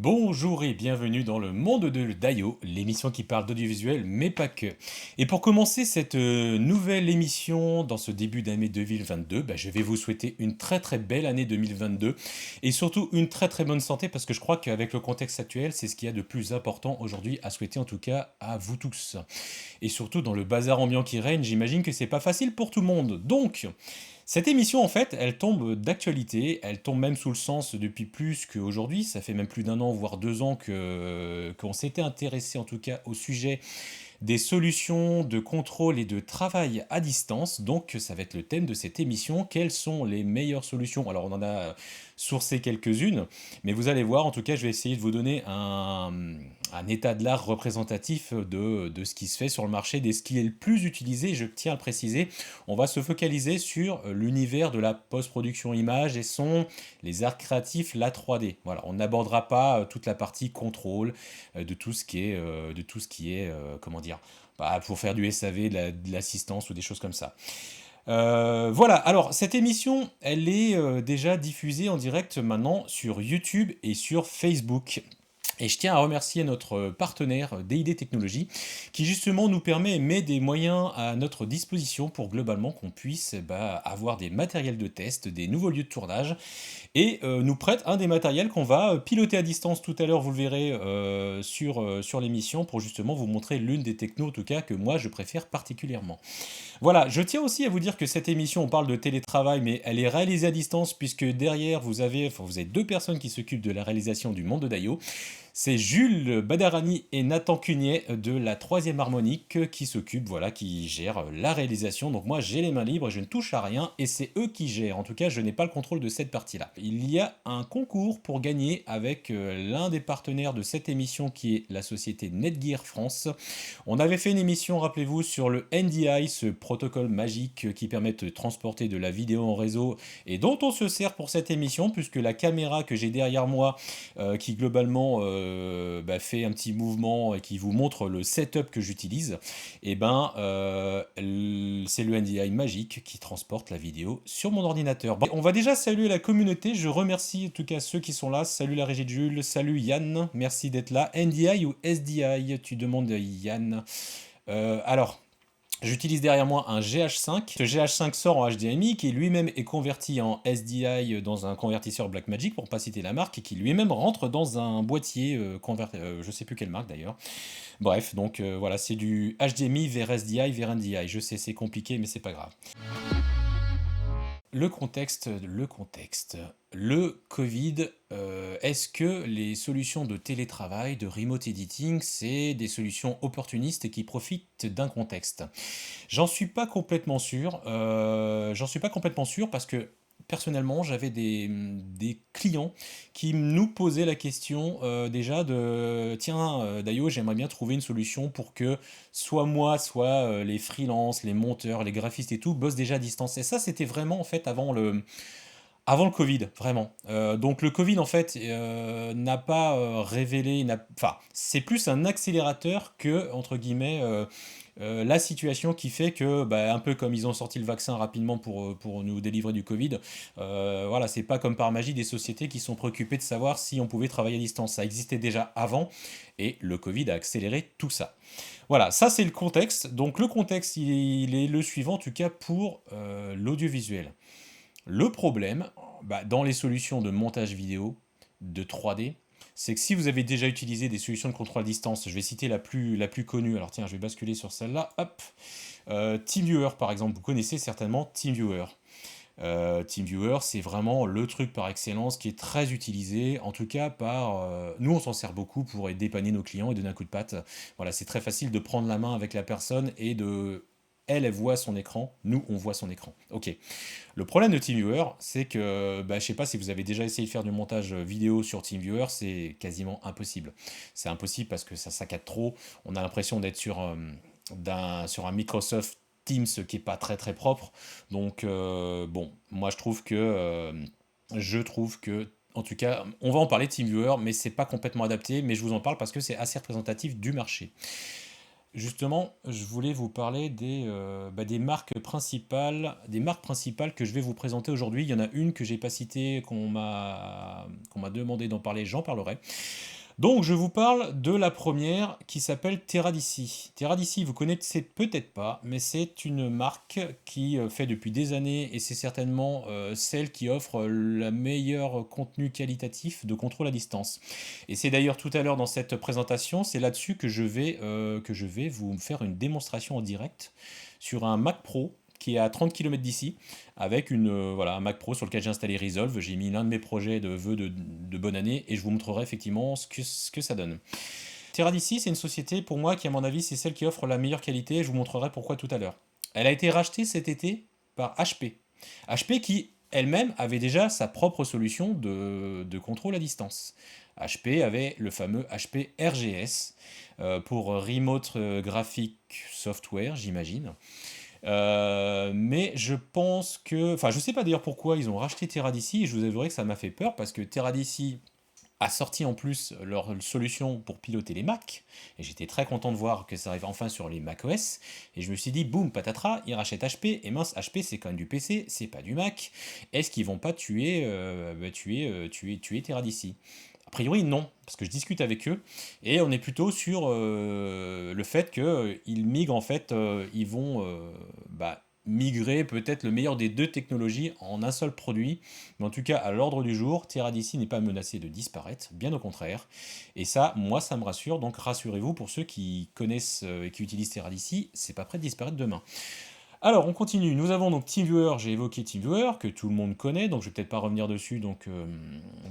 Bonjour et bienvenue dans le monde de Dayo, l'émission qui parle d'audiovisuel, mais pas que. Et pour commencer cette nouvelle émission dans ce début d'année 2022, je vais vous souhaiter une très très belle année 2022 et surtout une très très bonne santé parce que je crois qu'avec le contexte actuel, c'est ce qu'il y a de plus important aujourd'hui à souhaiter en tout cas à vous tous. Et surtout dans le bazar ambiant qui règne, j'imagine que c'est pas facile pour tout le monde. Donc, cette émission, en fait, elle tombe d'actualité, elle tombe même sous le sens depuis plus qu'aujourd'hui, ça fait même plus d'un an, voire 2 ans qu'on s'était intéressé en tout cas au sujet des solutions de contrôle et de travail à distance. Donc ça va être le thème de cette émission. Quelles sont les meilleures solutions? Alors on en a sourcé quelques-unes, mais vous allez voir, en tout cas je vais essayer de vous donner un état de l'art représentatif de ce qui se fait sur le marché, de ce qui est le plus utilisé, je tiens à le préciser. On va se focaliser sur l'univers de la post-production image et son, les arts créatifs, la 3D. Voilà, on n'abordera pas toute la partie contrôle, comment dire, pour faire du SAV, de l'assistance ou des choses comme ça. Voilà, alors cette émission, elle est déjà diffusée en direct maintenant sur YouTube et sur Facebook. Et je tiens à remercier notre partenaire DID Technologies qui justement nous permet et met des moyens à notre disposition pour globalement qu'on puisse avoir des matériels de test, des nouveaux lieux de tournage et nous prête un des matériels qu'on va piloter à distance tout à l'heure, vous le verrez sur l'émission pour justement vous montrer l'une des technos en tout cas que moi je préfère particulièrement. Voilà, je tiens aussi à vous dire que cette émission, on parle de télétravail, mais elle est réalisée à distance puisque derrière vous avez deux personnes qui s'occupent de la réalisation du Monde de Dayo. C'est Jules Badarani et Nathan Cugnet de la Troisième Harmonique qui s'occupent, voilà, qui gèrent la réalisation. Donc moi j'ai les mains libres, je ne touche à rien et c'est eux qui gèrent. En tout cas, je n'ai pas le contrôle de cette partie-là. Il y a un concours pour gagner avec l'un des partenaires de cette émission qui est la société Netgear France. On avait fait une émission, rappelez-vous, sur le NDI, ce protocole magique qui permet de transporter de la vidéo en réseau et dont on se sert pour cette émission puisque la caméra que j'ai derrière moi qui globalement fait un petit mouvement et qui vous montre le setup que j'utilise, c'est le NDI magique qui transporte la vidéo sur mon ordinateur. Bon, on va déjà saluer la communauté, je remercie en tout cas ceux qui sont là, salut la régie de Jules, salut Yann, merci d'être là. NDI ou SDI, tu demandes Yann. Alors, j'utilise derrière moi un GH5. Ce GH5 sort en HDMI qui lui-même est converti en SDI dans un convertisseur Blackmagic pour pas citer la marque et qui lui-même rentre dans un boîtier je sais plus quelle marque d'ailleurs. Bref, donc voilà, c'est du HDMI vers SDI vers NDI. Je sais, c'est compliqué mais c'est pas grave. Le contexte, le contexte. Le Covid, est-ce que les solutions de télétravail, de remote editing, c'est des solutions opportunistes qui profitent d'un contexte? J'en suis pas complètement sûr. J'en suis pas complètement sûr parce que personnellement, j'avais des clients qui nous posaient la question déjà de tiens, Dayo, j'aimerais bien trouver une solution pour que soit moi, soit les freelances, les monteurs, les graphistes et tout bossent déjà à distance. Et ça, c'était vraiment en fait avant le Covid, vraiment. Donc le Covid, en fait, n'a pas révélé, enfin, c'est plus un accélérateur que, entre guillemets, la situation qui fait que, un peu comme ils ont sorti le vaccin rapidement pour nous délivrer du Covid, voilà, c'est pas comme par magie des sociétés qui sont préoccupées de savoir si on pouvait travailler à distance. Ça existait déjà avant et le Covid a accéléré tout ça. Voilà, ça c'est le contexte. Donc le contexte, il est le suivant, en tout cas pour l'audiovisuel. Le problème, dans les solutions de montage vidéo, de 3D, c'est que si vous avez déjà utilisé des solutions de contrôle à distance, je vais citer la plus connue, alors tiens, je vais basculer sur celle-là, hop, TeamViewer par exemple, vous connaissez certainement TeamViewer. TeamViewer, c'est vraiment le truc par excellence qui est très utilisé, en tout cas par... nous, on s'en sert beaucoup pour dépanner nos clients et donner un coup de patte. Voilà, c'est très facile de prendre la main avec la personne et de... Elle voit son écran, nous, on voit son écran. Ok. Le problème de TeamViewer, c'est que, je sais pas si vous avez déjà essayé de faire du montage vidéo sur TeamViewer, c'est quasiment impossible. C'est impossible parce que ça saccade trop. On a l'impression d'être sur un Microsoft Teams qui est pas très très propre. Donc, bon, moi je trouve que, en tout cas, on va en parler de TeamViewer, mais c'est pas complètement adapté. Mais je vous en parle parce que c'est assez représentatif du marché. Justement, je voulais vous parler des marques principales que je vais vous présenter aujourd'hui. Il y en a une que j'ai pas citée, qu'on m'a demandé d'en parler, j'en parlerai. Donc, je vous parle de la première qui s'appelle Teradici. Teradici, vous connaissez peut-être pas, mais c'est une marque qui fait depuis des années et c'est certainement celle qui offre le meilleur contenu qualitatif de contrôle à distance. Et c'est d'ailleurs tout à l'heure dans cette présentation, c'est là-dessus que je vais vous faire une démonstration en direct sur un Mac Pro qui est à 30 km d'ici, avec voilà, un Mac Pro sur lequel j'ai installé Resolve. J'ai mis l'un de mes projets de vœux de bonne année et je vous montrerai effectivement ce que ça donne. Teradici, c'est une société pour moi qui, à mon avis, c'est celle qui offre la meilleure qualité et je vous montrerai pourquoi tout à l'heure. Elle a été rachetée cet été par HP. HP qui elle-même avait déjà sa propre solution de contrôle à distance. HP avait le fameux HP RGS pour Remote Graphic Software, j'imagine. Mais je pense que. Enfin, je sais pas d'ailleurs pourquoi ils ont racheté Teradici, et je vous avouerai que ça m'a fait peur parce que Teradici a sorti en plus leur solution pour piloter les Mac, et j'étais très content de voir que ça arrive enfin sur les macOS, et je me suis dit, boum, patatras, ils rachètent HP, et mince, HP c'est quand même du PC, c'est pas du Mac, est-ce qu'ils vont pas tuer Teradici? A priori, non, parce que je discute avec eux, et on est plutôt sur le fait qu'ils migrent, en fait, ils vont migrer peut-être le meilleur des deux technologies en un seul produit, mais en tout cas, à l'ordre du jour, Teradici n'est pas menacé de disparaître, bien au contraire, et ça, moi, ça me rassure, donc rassurez-vous, pour ceux qui connaissent et qui utilisent Teradici, c'est pas prêt de disparaître demain. Alors, on continue. Nous avons donc TeamViewer, j'ai évoqué TeamViewer, que tout le monde connaît, donc je vais peut-être pas revenir dessus, donc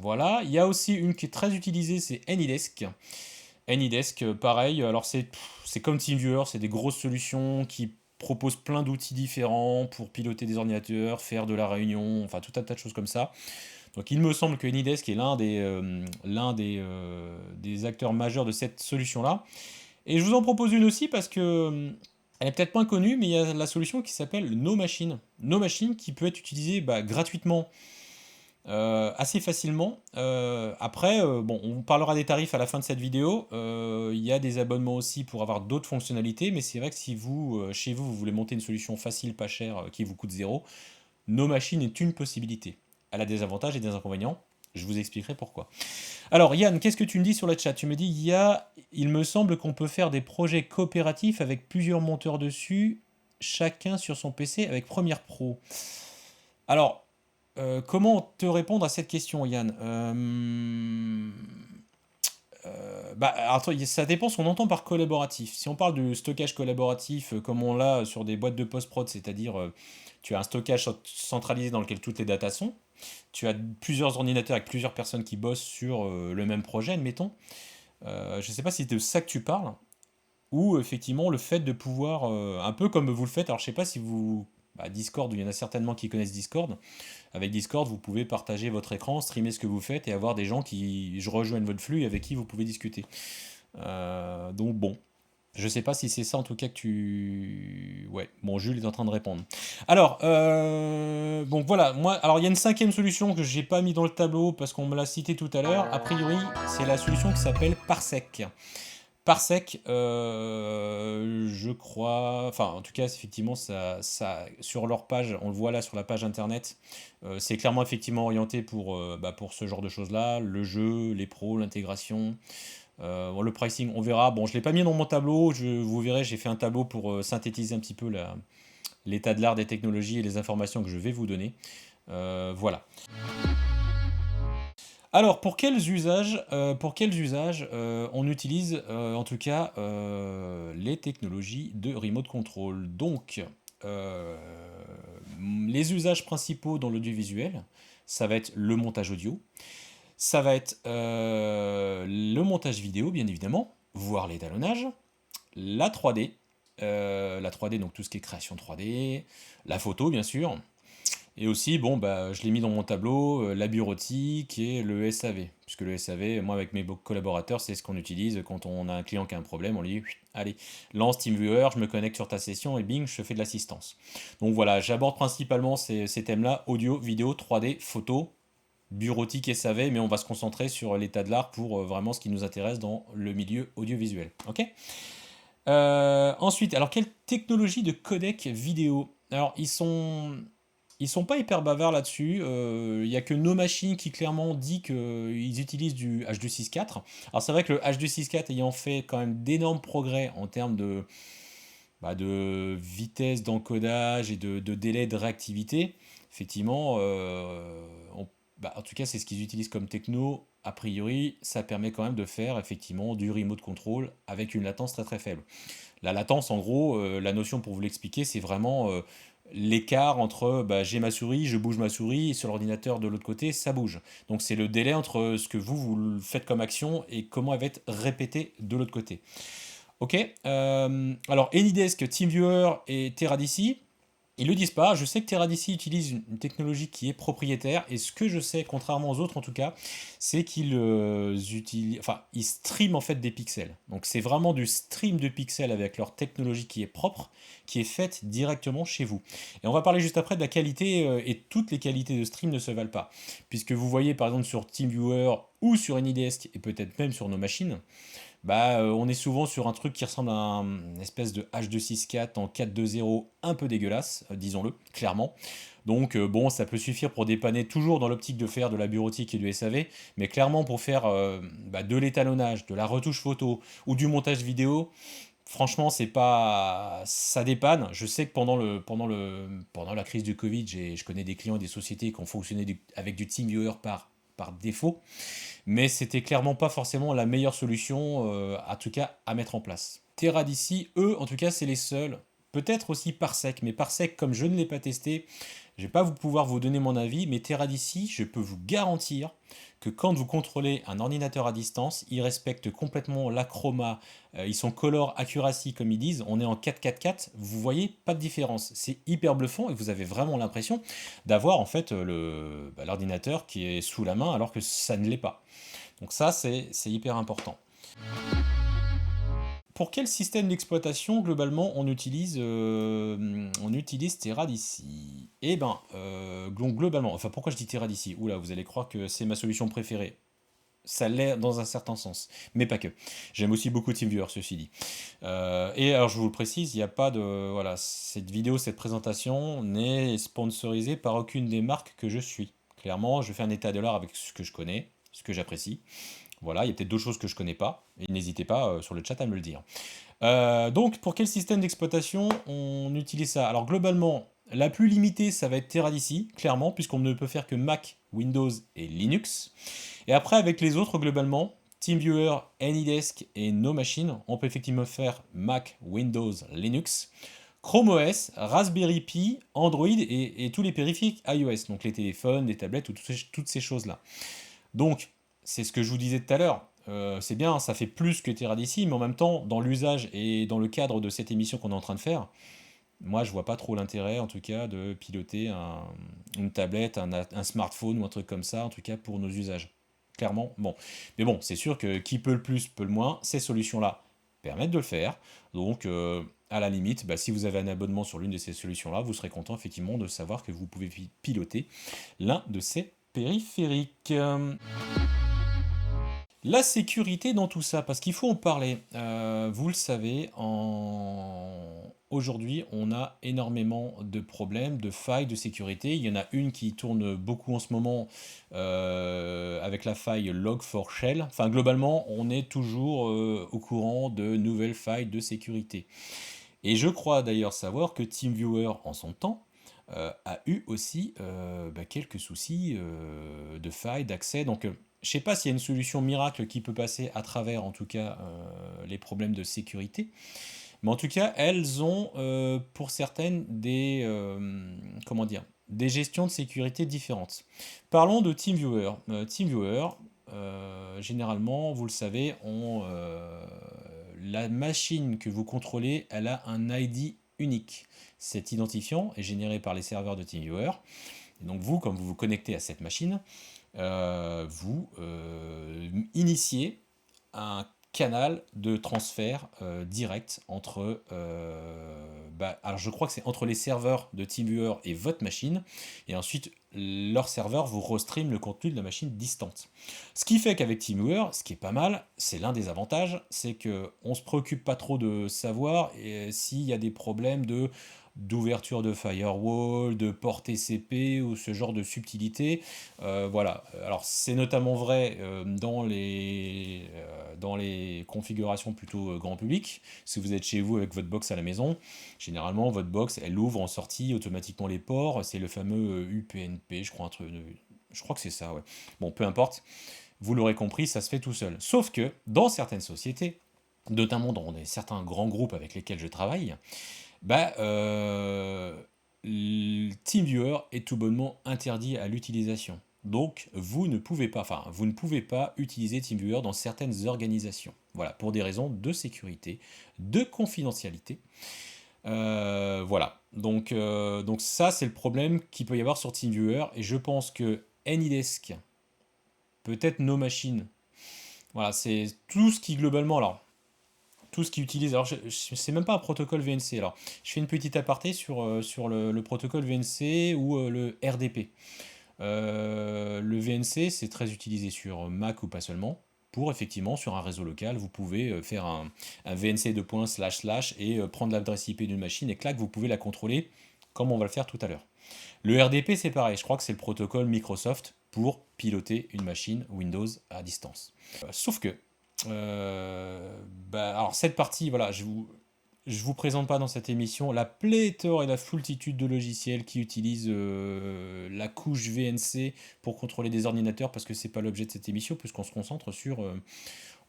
voilà. Il y a aussi une qui est très utilisée, c'est AnyDesk. AnyDesk, pareil, alors c'est comme TeamViewer, c'est des grosses solutions qui proposent plein d'outils différents pour piloter des ordinateurs, faire de la réunion, enfin tout un tas de choses comme ça. Donc il me semble que AnyDesk est l'un des acteurs majeurs de cette solution-là. Et je vous en propose une aussi parce que elle est peut-être moins connue, mais il y a la solution qui s'appelle NoMachine. NoMachine qui peut être utilisée gratuitement assez facilement. Après, bon, on parlera des tarifs à la fin de cette vidéo. Il y a des abonnements aussi pour avoir d'autres fonctionnalités, mais c'est vrai que si vous, chez vous, vous voulez monter une solution facile, pas chère, qui vous coûte zéro, NoMachine est une possibilité. Elle a des avantages et des inconvénients. Je vous expliquerai pourquoi. Alors Yann, qu'est-ce que tu me dis sur le chat? Tu me dis, il me semble qu'on peut faire des projets coopératifs avec plusieurs monteurs dessus, chacun sur son PC avec Premiere Pro. Alors, comment te répondre à cette question, Yann? Alors, ça dépend ce qu'on entend par collaboratif. Si on parle de stockage collaboratif comme on l'a sur des boîtes de post-prod, c'est-à-dire tu as un stockage centralisé dans lequel toutes les datas sont, tu as plusieurs ordinateurs avec plusieurs personnes qui bossent sur le même projet, admettons. Je ne sais pas si c'est de ça que tu parles, ou effectivement le fait de pouvoir, un peu comme vous le faites, alors je ne sais pas si vous... Discord, il y en a certainement qui connaissent Discord. Avec Discord, vous pouvez partager votre écran, streamer ce que vous faites et avoir des gens qui rejoignent votre flux et avec qui vous pouvez discuter. Donc bon, je sais pas si c'est ça en tout cas que tu... Ouais, bon, Jules est en train de répondre. Alors, bon voilà, moi, alors il y a une cinquième solution que j'ai pas mis dans le tableau parce qu'on me l'a cité tout à l'heure. A priori, c'est la solution qui s'appelle Parsec. Parsec, je crois, enfin en tout cas effectivement sur leur page, on le voit là sur la page internet, c'est clairement effectivement orienté pour ce genre de choses-là, le jeu, les pros, l'intégration, bon, le pricing on verra, bon je ne l'ai pas mis dans mon tableau, vous verrez j'ai fait un tableau pour synthétiser un petit peu l'état de l'art des technologies et les informations que je vais vous donner. Voilà. Alors, pour quels usages on utilise en tout cas les technologies de remote control? Donc, euh, les usages principaux dans l'audiovisuel, ça va être le montage audio, ça va être le montage vidéo, bien évidemment, voire l'étalonnage, la 3D, donc tout ce qui est création 3D, la photo, bien sûr, et aussi, bon, je l'ai mis dans mon tableau, la bureautique et le SAV. Puisque le SAV, moi avec mes collaborateurs, c'est ce qu'on utilise quand on a un client qui a un problème, on lui dit, allez, lance TeamViewer, je me connecte sur ta session et bing, je fais de l'assistance. Donc voilà, j'aborde principalement ces thèmes-là, audio, vidéo, 3D, photo, bureautique et SAV, mais on va se concentrer sur l'état de l'art pour vraiment ce qui nous intéresse dans le milieu audiovisuel. Ok? Ensuite, alors quelle technologie de codec vidéo? Alors ils sont pas hyper bavards là-dessus. Il y a que No Machine qui clairement dit qu'ils utilisent du H.264. Alors c'est vrai que le H.264 ayant fait quand même d'énormes progrès en termes de vitesse d'encodage et de délai de réactivité, effectivement, en tout cas c'est ce qu'ils utilisent comme techno. A priori, ça permet quand même de faire effectivement du remote control avec une latence très très faible. La latence, en gros, la notion pour vous l'expliquer, c'est vraiment l'écart entre j'ai ma souris, je bouge ma souris, et sur l'ordinateur de l'autre côté, ça bouge. Donc c'est le délai entre ce que vous faites comme action et comment elle va être répétée de l'autre côté. Ok, alors AnyDesk, TeamViewer et TerraDC, ils le disent pas. Je sais que TerraDC utilise une technologie qui est propriétaire et ce que je sais, contrairement aux autres en tout cas, c'est qu'ils ils streament en fait des pixels. Donc c'est vraiment du stream de pixels avec leur technologie qui est propre, qui est faite directement chez vous. Et on va parler juste après de la qualité et toutes les qualités de stream ne se valent pas, puisque vous voyez par exemple sur TeamViewer ou sur AnyDesk et peut-être même sur nos machines, on est souvent sur un truc qui ressemble à une espèce de H.264 en 4.2.0 un peu dégueulasse, disons-le, clairement. Donc bon, ça peut suffire pour dépanner toujours dans l'optique de faire de la bureautique et du SAV, mais clairement pour faire de l'étalonnage, de la retouche photo ou du montage vidéo, franchement, c'est pas, ça dépanne. Je sais que pendant la crise du Covid, je connais des clients et des sociétés qui ont fonctionné avec du TeamViewer par défaut, mais c'était clairement pas forcément la meilleure solution, en tout cas, à mettre en place. Terra d'ici, eux, en tout cas, c'est les seuls. Peut-être aussi Parsec, mais Parsec, comme je ne l'ai pas testé, je vais pas pouvoir vous donner mon avis, mais Terra d'ici, je peux vous garantir que quand vous contrôlez un ordinateur à distance, il respecte complètement l'achroma, ils sont color accuracy comme ils disent, on est en 4.4.4, vous voyez pas de différence, c'est hyper bluffant et vous avez vraiment l'impression d'avoir en fait l'ordinateur qui est sous la main alors que ça ne l'est pas. Donc ça, c'est hyper important. Pour quel système d'exploitation, globalement, on utilise Terra d'ici? Eh ben, globalement, enfin pourquoi je dis Terra d'ici? Oula, vous allez croire que c'est ma solution préférée. Ça l'est dans un certain sens, mais pas que. J'aime aussi beaucoup TeamViewer, ceci dit. Et alors, je vous le précise, il n'y a pas de... Voilà, cette vidéo, cette présentation n'est sponsorisée par aucune des marques que je suis. Clairement, je fais un état de l'art avec ce que je connais, ce que j'apprécie. Voilà, il y a peut-être d'autres choses que je connais pas, et n'hésitez pas sur le chat à me le dire. Donc, pour quel système d'exploitation on utilise ça? Alors, globalement, la plus limitée, ça va être Teradici, clairement, puisqu'on ne peut faire que Mac, Windows et Linux. Et après, avec les autres, globalement, TeamViewer, AnyDesk et No Machine, on peut effectivement faire Mac, Windows, Linux, Chrome OS, Raspberry Pi, Android et tous les périphériques iOS, donc les téléphones, les tablettes, ou toutes ces choses-là. Donc, c'est ce que je vous disais tout à l'heure. C'est bien, ça fait plus que Teradici, mais en même temps, dans l'usage et dans le cadre de cette émission qu'on est en train de faire, moi je vois pas trop l'intérêt en tout cas de piloter une tablette, un smartphone ou un truc comme ça, en tout cas pour nos usages. Clairement, bon. Mais bon, c'est sûr que qui peut le plus, peut le moins, ces solutions-là permettent de le faire. Donc, à la limite, si vous avez un abonnement sur l'une de ces solutions-là, vous serez content effectivement de savoir que vous pouvez piloter l'un de ces périphériques. La sécurité dans tout ça, parce qu'il faut en parler. Vous le savez, aujourd'hui, on a énormément de problèmes, de failles de sécurité. Il y en a une qui tourne beaucoup en ce moment avec la faille Log4Shell. Enfin, globalement, on est toujours au courant de nouvelles failles de sécurité. Et je crois d'ailleurs savoir que TeamViewer, en son temps, a eu aussi quelques soucis de failles, d'accès. Donc, je ne sais pas s'il y a une solution miracle qui peut passer à travers, en tout cas, les problèmes de sécurité. Mais en tout cas, elles ont, pour certaines, comment dire, des gestions de sécurité différentes. Parlons de TeamViewer. TeamViewer, généralement, vous le savez, la machine que vous contrôlez, elle a un ID unique. Cet identifiant est généré par les serveurs de TeamViewer. Et donc vous, comme vous vous connectez à cette machine, vous initiez un canal de transfert direct entre, alors je crois que c'est entre les serveurs de TeamViewer et votre machine, et ensuite leur serveur vous restream le contenu de la machine distante. Ce qui fait qu'avec TeamViewer, ce qui est pas mal, c'est l'un des avantages, c'est que on se préoccupe pas trop de savoir s'il y a des problèmes d'ouverture de firewall, de port TCP ou ce genre de subtilité. Voilà. Alors c'est notamment vrai dans les configurations plutôt grand public. Si vous êtes chez vous avec votre box à la maison, généralement votre box elle ouvre en sortie automatiquement les ports. C'est le fameux UPnP, je crois, je crois que c'est ça, ouais. Bon, peu importe, vous l'aurez compris, ça se fait tout seul. Sauf que dans certaines sociétés, notamment dans certains grands groupes avec lesquels je travaille, bah, TeamViewer est tout bonnement interdit à l'utilisation. Donc, vous ne pouvez pas utiliser TeamViewer dans certaines organisations. Voilà, pour des raisons de sécurité, de confidentialité. Voilà. Donc ça, c'est le problème qu'il peut y avoir sur TeamViewer. Et je pense que AnyDesk, peut-être nos machines, voilà, c'est tout ce qui globalement, alors tout ce qui utilise. Alors, c'est même pas un protocole VNC. Alors, je fais une petite aparté sur le protocole VNC ou le RDP. Le VNC, c'est très utilisé sur Mac ou pas seulement. Pour effectivement, sur un réseau local, vous pouvez faire un VNC de points / et prendre l'adresse IP d'une machine et clac, vous pouvez la contrôler comme on va le faire tout à l'heure. Le RDP, c'est pareil. Je crois que c'est le protocole Microsoft pour piloter une machine Windows à distance. Sauf que alors cette partie, voilà, je vous présente pas dans cette émission la pléthore et la foultitude de logiciels qui utilisent la couche VNC pour contrôler des ordinateurs, parce que c'est pas l'objet de cette émission, puisqu'on se concentre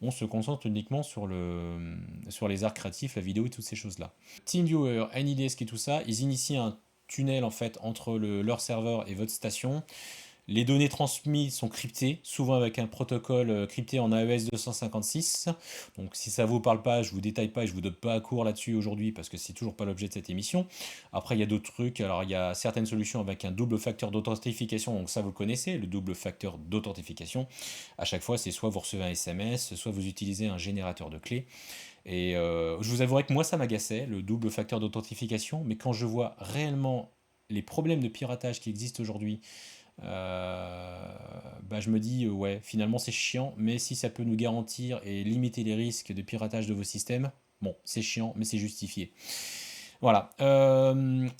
on se concentre uniquement sur les arts créatifs, la vidéo et toutes ces choses-là. TeamViewer, AnyDesk et tout ça, ils initient un tunnel en fait entre leur serveur et votre station. Les données transmises sont cryptées, souvent avec un protocole crypté en AES 256. Donc si ça ne vous parle pas, je ne vous détaille pas et je ne vous donne pas à court là-dessus aujourd'hui parce que c'est toujours pas l'objet de cette émission. Après, il y a d'autres trucs. Alors, il y a certaines solutions avec un double facteur d'authentification. Donc ça, vous le connaissez, le double facteur d'authentification. À chaque fois, c'est soit vous recevez un SMS, soit vous utilisez un générateur de clés. Et je vous avouerai que moi, ça m'agaçait, le double facteur d'authentification. Mais quand je vois réellement les problèmes de piratage qui existent aujourd'hui, je me dis, ouais, finalement c'est chiant, mais si ça peut nous garantir et limiter les risques de piratage de vos systèmes, bon, c'est chiant, mais c'est justifié. Voilà.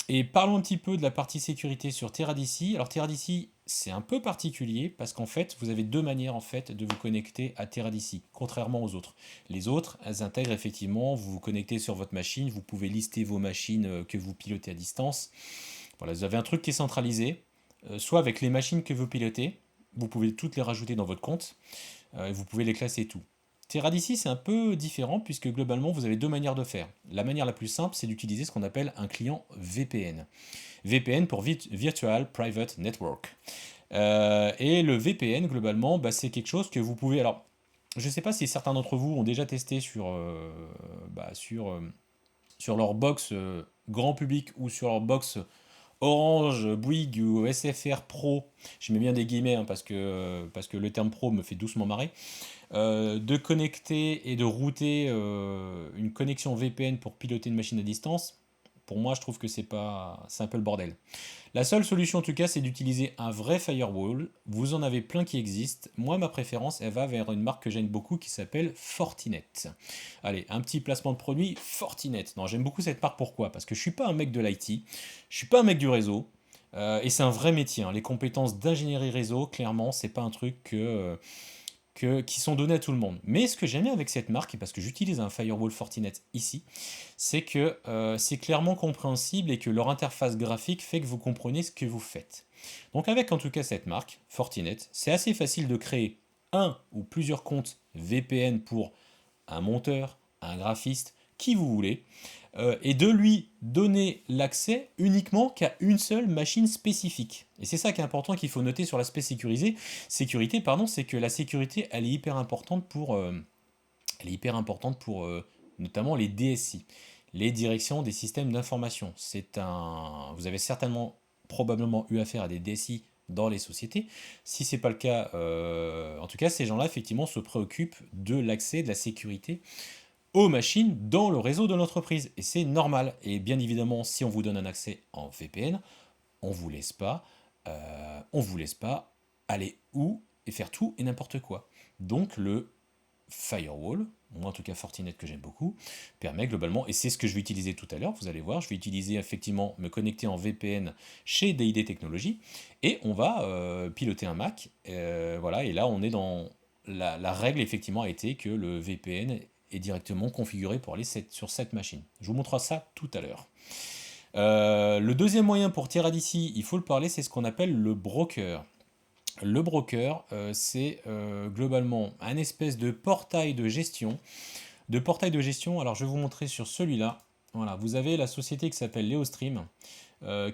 Et parlons un petit peu de la partie sécurité sur Teradc. Alors Teradc, c'est un peu particulier parce qu'en fait, vous avez deux manières en fait de vous connecter à Teradc, contrairement aux autres. Les autres, elles intègrent effectivement, vous vous connectez sur votre machine, vous pouvez lister vos machines que vous pilotez à distance. Voilà, vous avez un truc qui est centralisé, soit avec les machines que vous pilotez, vous pouvez toutes les rajouter dans votre compte, et vous pouvez les classer et tout. Teradc, c'est un peu différent puisque globalement, vous avez deux manières de faire. La manière la plus simple, c'est d'utiliser ce qu'on appelle un client VPN. VPN pour Virtual Private Network. Et le VPN, globalement, c'est quelque chose que vous pouvez... Alors, je ne sais pas si certains d'entre vous ont déjà testé sur leur box grand public ou sur leur box Orange, Bouygues ou SFR Pro, je mets bien des guillemets parce que le terme pro me fait doucement marrer, de connecter et de router une connexion VPN pour piloter une machine à distance. Pour moi, je trouve que c'est un peu le bordel. La seule solution en tout cas, c'est d'utiliser un vrai firewall. Vous en avez plein qui existent. Moi, ma préférence, elle va vers une marque que j'aime beaucoup qui s'appelle Fortinet. Allez, un petit placement de produit, Fortinet. Non, j'aime beaucoup cette marque, pourquoi? Parce que je suis pas un mec de l'IT, je suis pas un mec du réseau, et c'est un vrai métier, hein. Les compétences d'ingénierie réseau, clairement, c'est pas un truc qui sont donnés à tout le monde. Mais ce que j'aime bien avec cette marque, et parce que j'utilise un firewall Fortinet ici, c'est que c'est clairement compréhensible et que leur interface graphique fait que vous comprenez ce que vous faites. Donc avec en tout cas cette marque, Fortinet, c'est assez facile de créer un ou plusieurs comptes VPN pour un monteur, un graphiste, qui vous voulez, et de lui donner l'accès uniquement qu'à une seule machine spécifique. Et c'est ça qui est important, qu'il faut noter sur l'aspect sécurité, pardon, c'est que la sécurité, elle est hyper importante pour notamment les DSI, les directions des systèmes d'information. Vous avez certainement, probablement eu affaire à des DSI dans les sociétés. Si c'est pas le cas, en tout cas, ces gens-là, effectivement, se préoccupent de l'accès, de la sécurité aux machines dans le réseau de l'entreprise. Et c'est normal. Et bien évidemment, si on vous donne un accès en VPN, on vous laisse pas aller où et faire tout et n'importe quoi. Donc le firewall, moi en tout cas Fortinet que j'aime beaucoup, permet globalement, et c'est ce que je vais utiliser tout à l'heure, vous allez voir, je vais utiliser effectivement me connecter en VPN chez DID Technologies, et on va piloter un Mac, voilà, et là on est dans la règle effectivement a été que le VPN est directement configuré pour aller sur cette machine. Je vous montre ça tout à l'heure. Le deuxième moyen pour tirer d'ici, il faut le parler, c'est ce qu'on appelle le broker. Le broker, c'est globalement un espèce de portail de gestion. Alors je vais vous montrer sur celui-là. Voilà, vous avez la société qui s'appelle Leostream,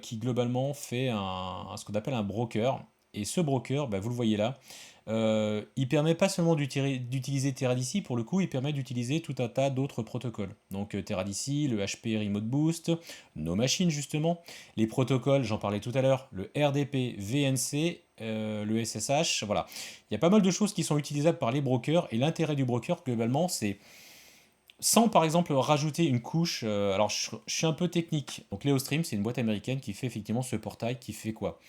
qui globalement fait ce qu'on appelle un broker. Et ce broker, bah, vous le voyez là, il permet pas seulement d'utiliser Teradc, pour le coup, il permet d'utiliser tout un tas d'autres protocoles. Donc Teradc, le HP Remote Boost, nos machines justement, les protocoles, j'en parlais tout à l'heure, le RDP, VNC, le SSH, voilà. Il y a pas mal de choses qui sont utilisables par les brokers, et l'intérêt du broker, globalement, c'est sans par exemple rajouter une couche, alors je suis un peu technique, donc Leostream c'est une boîte américaine qui fait effectivement ce portail qui fait quoi?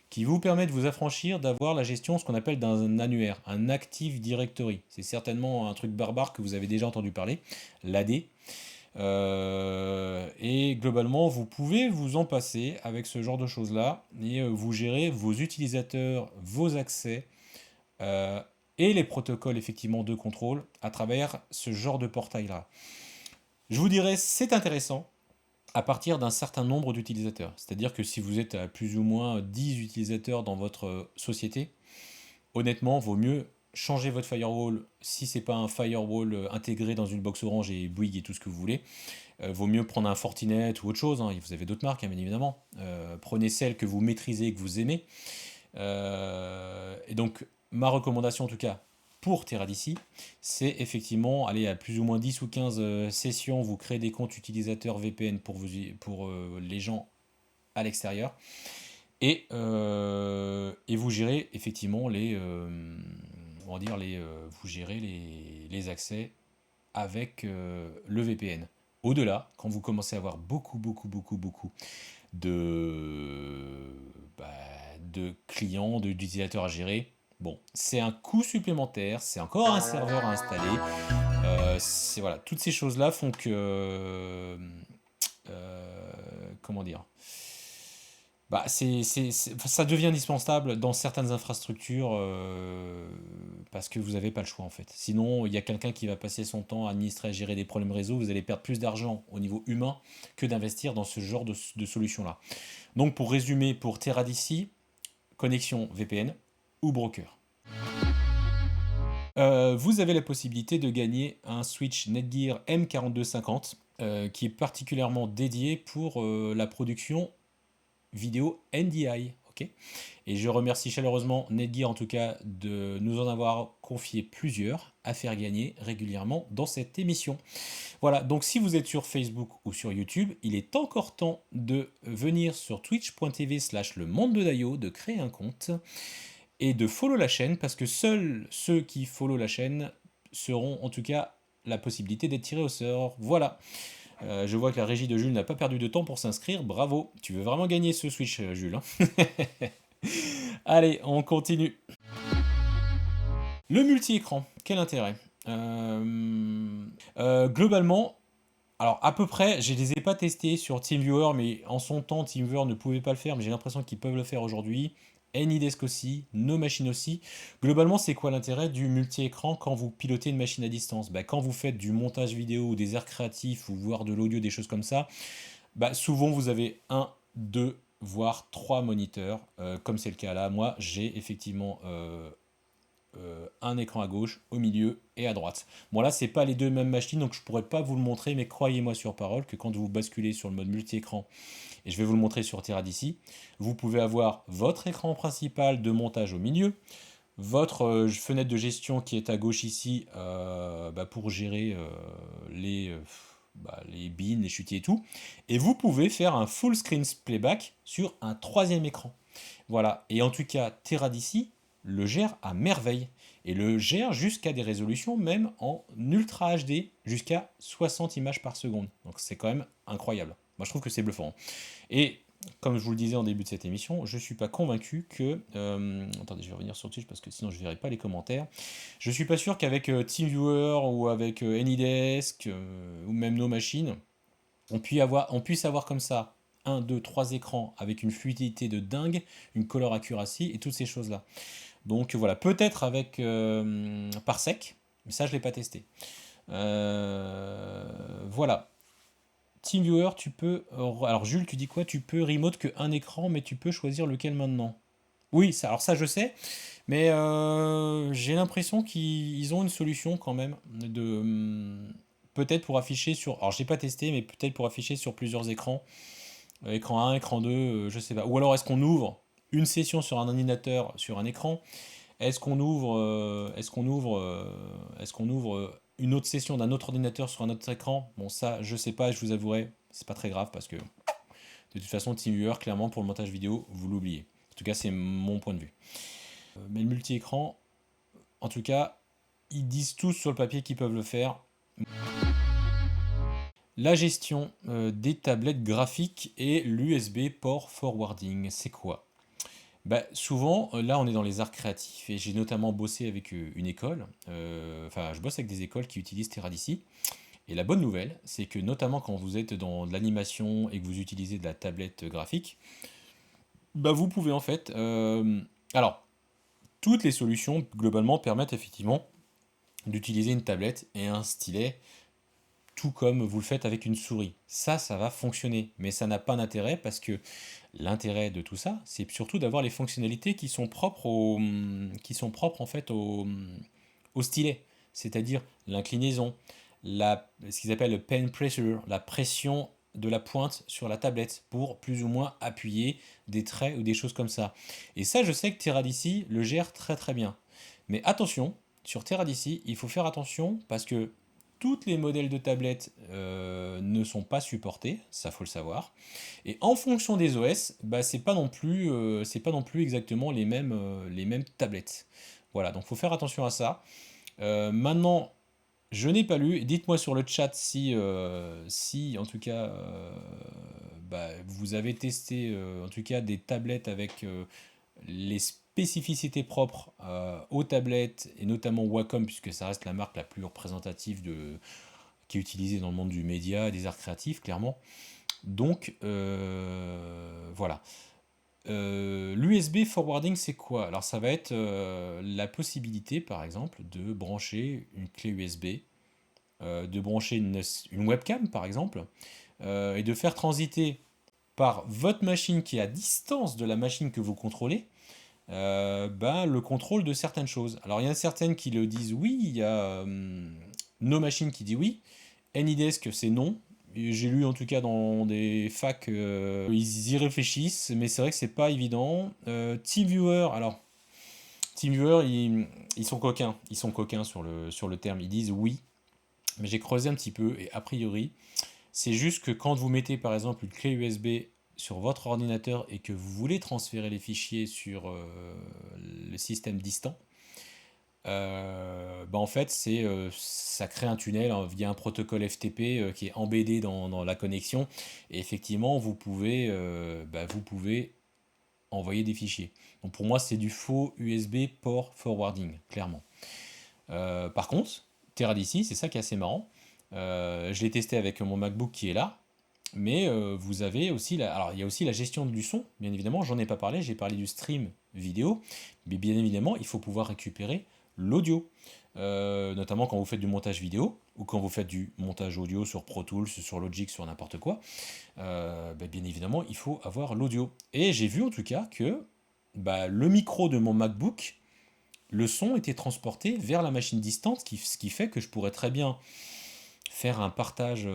Qui vous permet de vous affranchir d'avoir la gestion, ce qu'on appelle d'un annuaire, un Active Directory. C'est certainement un truc barbare que vous avez déjà entendu parler, l'AD. Et globalement, vous pouvez vous en passer avec ce genre de choses-là et vous gérez vos utilisateurs, vos accès euh, et les protocoles effectivement de contrôle à travers ce genre de portail-là. Je vous dirais, c'est intéressant à partir d'un certain nombre d'utilisateurs. C'est-à-dire que si vous êtes à plus ou moins 10 utilisateurs dans votre société, honnêtement, vaut mieux changer votre firewall si c'est pas un firewall intégré dans une box Orange et Bouygues et tout ce que vous voulez. Vaut mieux prendre un Fortinet ou autre chose, hein. Vous avez d'autres marques, hein, bien évidemment. Prenez celle que vous maîtrisez, que vous aimez. Et donc, ma recommandation en tout cas pour Teradc, c'est effectivement aller à plus ou moins 10 ou 15 sessions, vous créez des comptes utilisateurs VPN pour les gens à l'extérieur, et vous gérez effectivement on va dire vous gérez les accès avec le VPN. Au-delà, quand vous commencez à avoir beaucoup de, bah, de clients, d'utilisateurs à gérer, bon, c'est un coût supplémentaire, c'est encore un serveur à installer. Voilà, toutes ces choses-là font que, comment dire, bah, ça devient indispensable dans certaines infrastructures parce que vous n'avez pas le choix en fait. Sinon, il y a quelqu'un qui va passer son temps à administrer, à gérer des problèmes réseau. Vous allez perdre plus d'argent au niveau humain que d'investir dans ce genre de solutions-là. Donc, pour résumer, pour Teradc, connexion VPN ou broker. Vous avez la possibilité de gagner un switch Netgear M4250 qui est particulièrement dédié pour la production vidéo NDI. Ok. Et je remercie chaleureusement Netgear en tout cas de nous en avoir confié plusieurs à faire gagner régulièrement dans cette émission. Voilà, donc si vous êtes sur Facebook ou sur YouTube, il est encore temps de venir sur twitch.tv/, le monde de Dayo, de créer un compte et de follow la chaîne parce que seuls ceux qui follow la chaîne seront en tout cas la possibilité d'être tirés au sort. Voilà. Je vois que la régie de Jules n'a pas perdu de temps pour s'inscrire. Bravo. Tu veux vraiment gagner ce Switch, Jules, hein. Allez, on continue. Le multi-écran, quel intérêt? Globalement, alors à peu près, je ne les ai pas testés sur TeamViewer, mais en son temps, TeamViewer ne pouvait pas le faire, mais j'ai l'impression qu'ils peuvent le faire aujourd'hui. AnyDesk aussi, nos machines aussi. Globalement, c'est quoi l'intérêt du multi-écran quand vous pilotez une machine à distance? Bah, quand vous faites du montage vidéo ou des airs créatifs ou voire de l'audio, des choses comme ça, bah, souvent vous avez un, deux, voire trois moniteurs, comme c'est le cas là. Moi, j'ai effectivement un écran à gauche, au milieu et à droite. Bon là, c'est pas les deux mêmes machines, donc je pourrais pas vous le montrer, mais croyez-moi sur parole que quand vous basculez sur le mode multi-écran, et je vais vous le montrer sur Teradc, vous pouvez avoir votre écran principal de montage au milieu, votre fenêtre de gestion qui est à gauche ici pour gérer les bins, les chutiers et tout, et vous pouvez faire un full screen playback sur un troisième écran. Voilà. Et en tout cas, Teradici le gère à merveille. Et le gère jusqu'à des résolutions même en Ultra HD, jusqu'à 60 images par seconde. Donc c'est quand même incroyable. Moi je trouve que c'est bluffant. Et comme je vous le disais en début de cette émission, je ne suis pas convaincu que... attendez, je vais revenir sur Twitch parce que sinon je ne verrai pas les commentaires. Je ne suis pas sûr qu'avec TeamViewer ou avec AnyDesk ou même nos machines, on puisse avoir comme ça un, 2, 3 écrans avec une fluidité de dingue, une color accuracy et toutes ces choses-là. Donc voilà, peut-être avec Parsec, mais ça je ne l'ai pas testé. Voilà. TeamViewer, tu peux... Alors Jules, tu dis quoi? Tu peux remote que un écran, mais tu peux choisir lequel maintenant? Oui, ça, alors ça je sais, mais j'ai l'impression qu'ils ont une solution quand même de... peut-être pour afficher sur... Alors j'ai pas testé, mais peut-être pour afficher sur plusieurs écrans. Écran 1, écran 2, je sais pas. Ou alors est-ce qu'on ouvre une session sur un ordinateur, sur un écran? Est-ce qu'on ouvre une autre session d'un autre ordinateur sur un autre écran? Bon, ça, je sais pas, je vous avouerai, c'est pas très grave parce que de toute façon, TeamViewer, clairement, pour le montage vidéo, vous l'oubliez. En tout cas, c'est mon point de vue. Mais le multi-écran, en tout cas, ils disent tous sur le papier qu'ils peuvent le faire. La gestion des tablettes graphiques et l'USB port forwarding, c'est quoi? Bah, souvent, là, on est dans les arts créatifs et j'ai notamment bossé avec une école. Enfin, je bosse avec des écoles qui utilisent Teradici. Et la bonne nouvelle, c'est que notamment quand vous êtes dans de l'animation et que vous utilisez de la tablette graphique, bah, vous pouvez en fait... alors, toutes les solutions, globalement, permettent effectivement d'utiliser une tablette et un stylet tout comme vous le faites avec une souris. Ça va fonctionner, mais ça n'a pas d'intérêt parce que l'intérêt de tout ça, c'est surtout d'avoir les fonctionnalités qui sont propres en fait au stylet, c'est-à-dire l'inclinaison, ce qu'ils appellent le pen pressure, la pression de la pointe sur la tablette pour plus ou moins appuyer des traits ou des choses comme ça. Et ça, je sais que Teradici le gère très très bien. Mais attention, sur Teradici, il faut faire attention parce que toutes les modèles de tablettes ne sont pas supportés, ça faut le savoir. Et en fonction des OS, bah, c'est pas non plus exactement les mêmes tablettes. Voilà, donc faut faire attention à ça. Maintenant, je n'ai pas lu. Dites-moi sur le chat si en tout cas, bah, vous avez testé en tout cas des tablettes avec les spécificités propres aux tablettes et notamment Wacom puisque ça reste la marque la plus représentative qui est utilisée dans le monde du média et des arts créatifs clairement. Donc voilà. L'USB forwarding, c'est quoi? Alors ça va être la possibilité, par exemple, de brancher une clé USB, de brancher une webcam, par exemple, et de faire transiter par votre machine qui est à distance de la machine que vous contrôlez, ben, le contrôle de certaines choses. Alors il y en a certaines qui le disent oui, il y a nos machines qui dit oui, Anydesk c'est non. J'ai lu en tout cas dans des facs, ils y réfléchissent, mais c'est vrai que c'est pas évident. TeamViewer, alors TeamViewer, ils sont coquins sur le terme, ils disent oui, mais j'ai creusé un petit peu et a priori, c'est juste que quand vous mettez par exemple une clé USB sur votre ordinateur et que vous voulez transférer les fichiers sur le système distant, bah en fait, ça crée un tunnel hein, via un protocole FTP qui est embeddé dans la connexion. Et effectivement, vous pouvez envoyer des fichiers. Donc pour moi, c'est du faux USB port forwarding, clairement. Par contre, Teradici, c'est ça qui est assez marrant. Je l'ai testé avec mon MacBook qui est là. Mais vous avez aussi alors il y a aussi la gestion du son, bien évidemment, j'en ai pas parlé, j'ai parlé du stream vidéo, mais bien évidemment, il faut pouvoir récupérer l'audio, notamment quand vous faites du montage vidéo ou quand vous faites du montage audio sur Pro Tools, sur Logic, sur n'importe quoi. Bien évidemment, il faut avoir l'audio. Et j'ai vu en tout cas que bah, le micro de mon MacBook, le son était transporté vers la machine distante, ce qui fait que je pourrais très bien faire un partage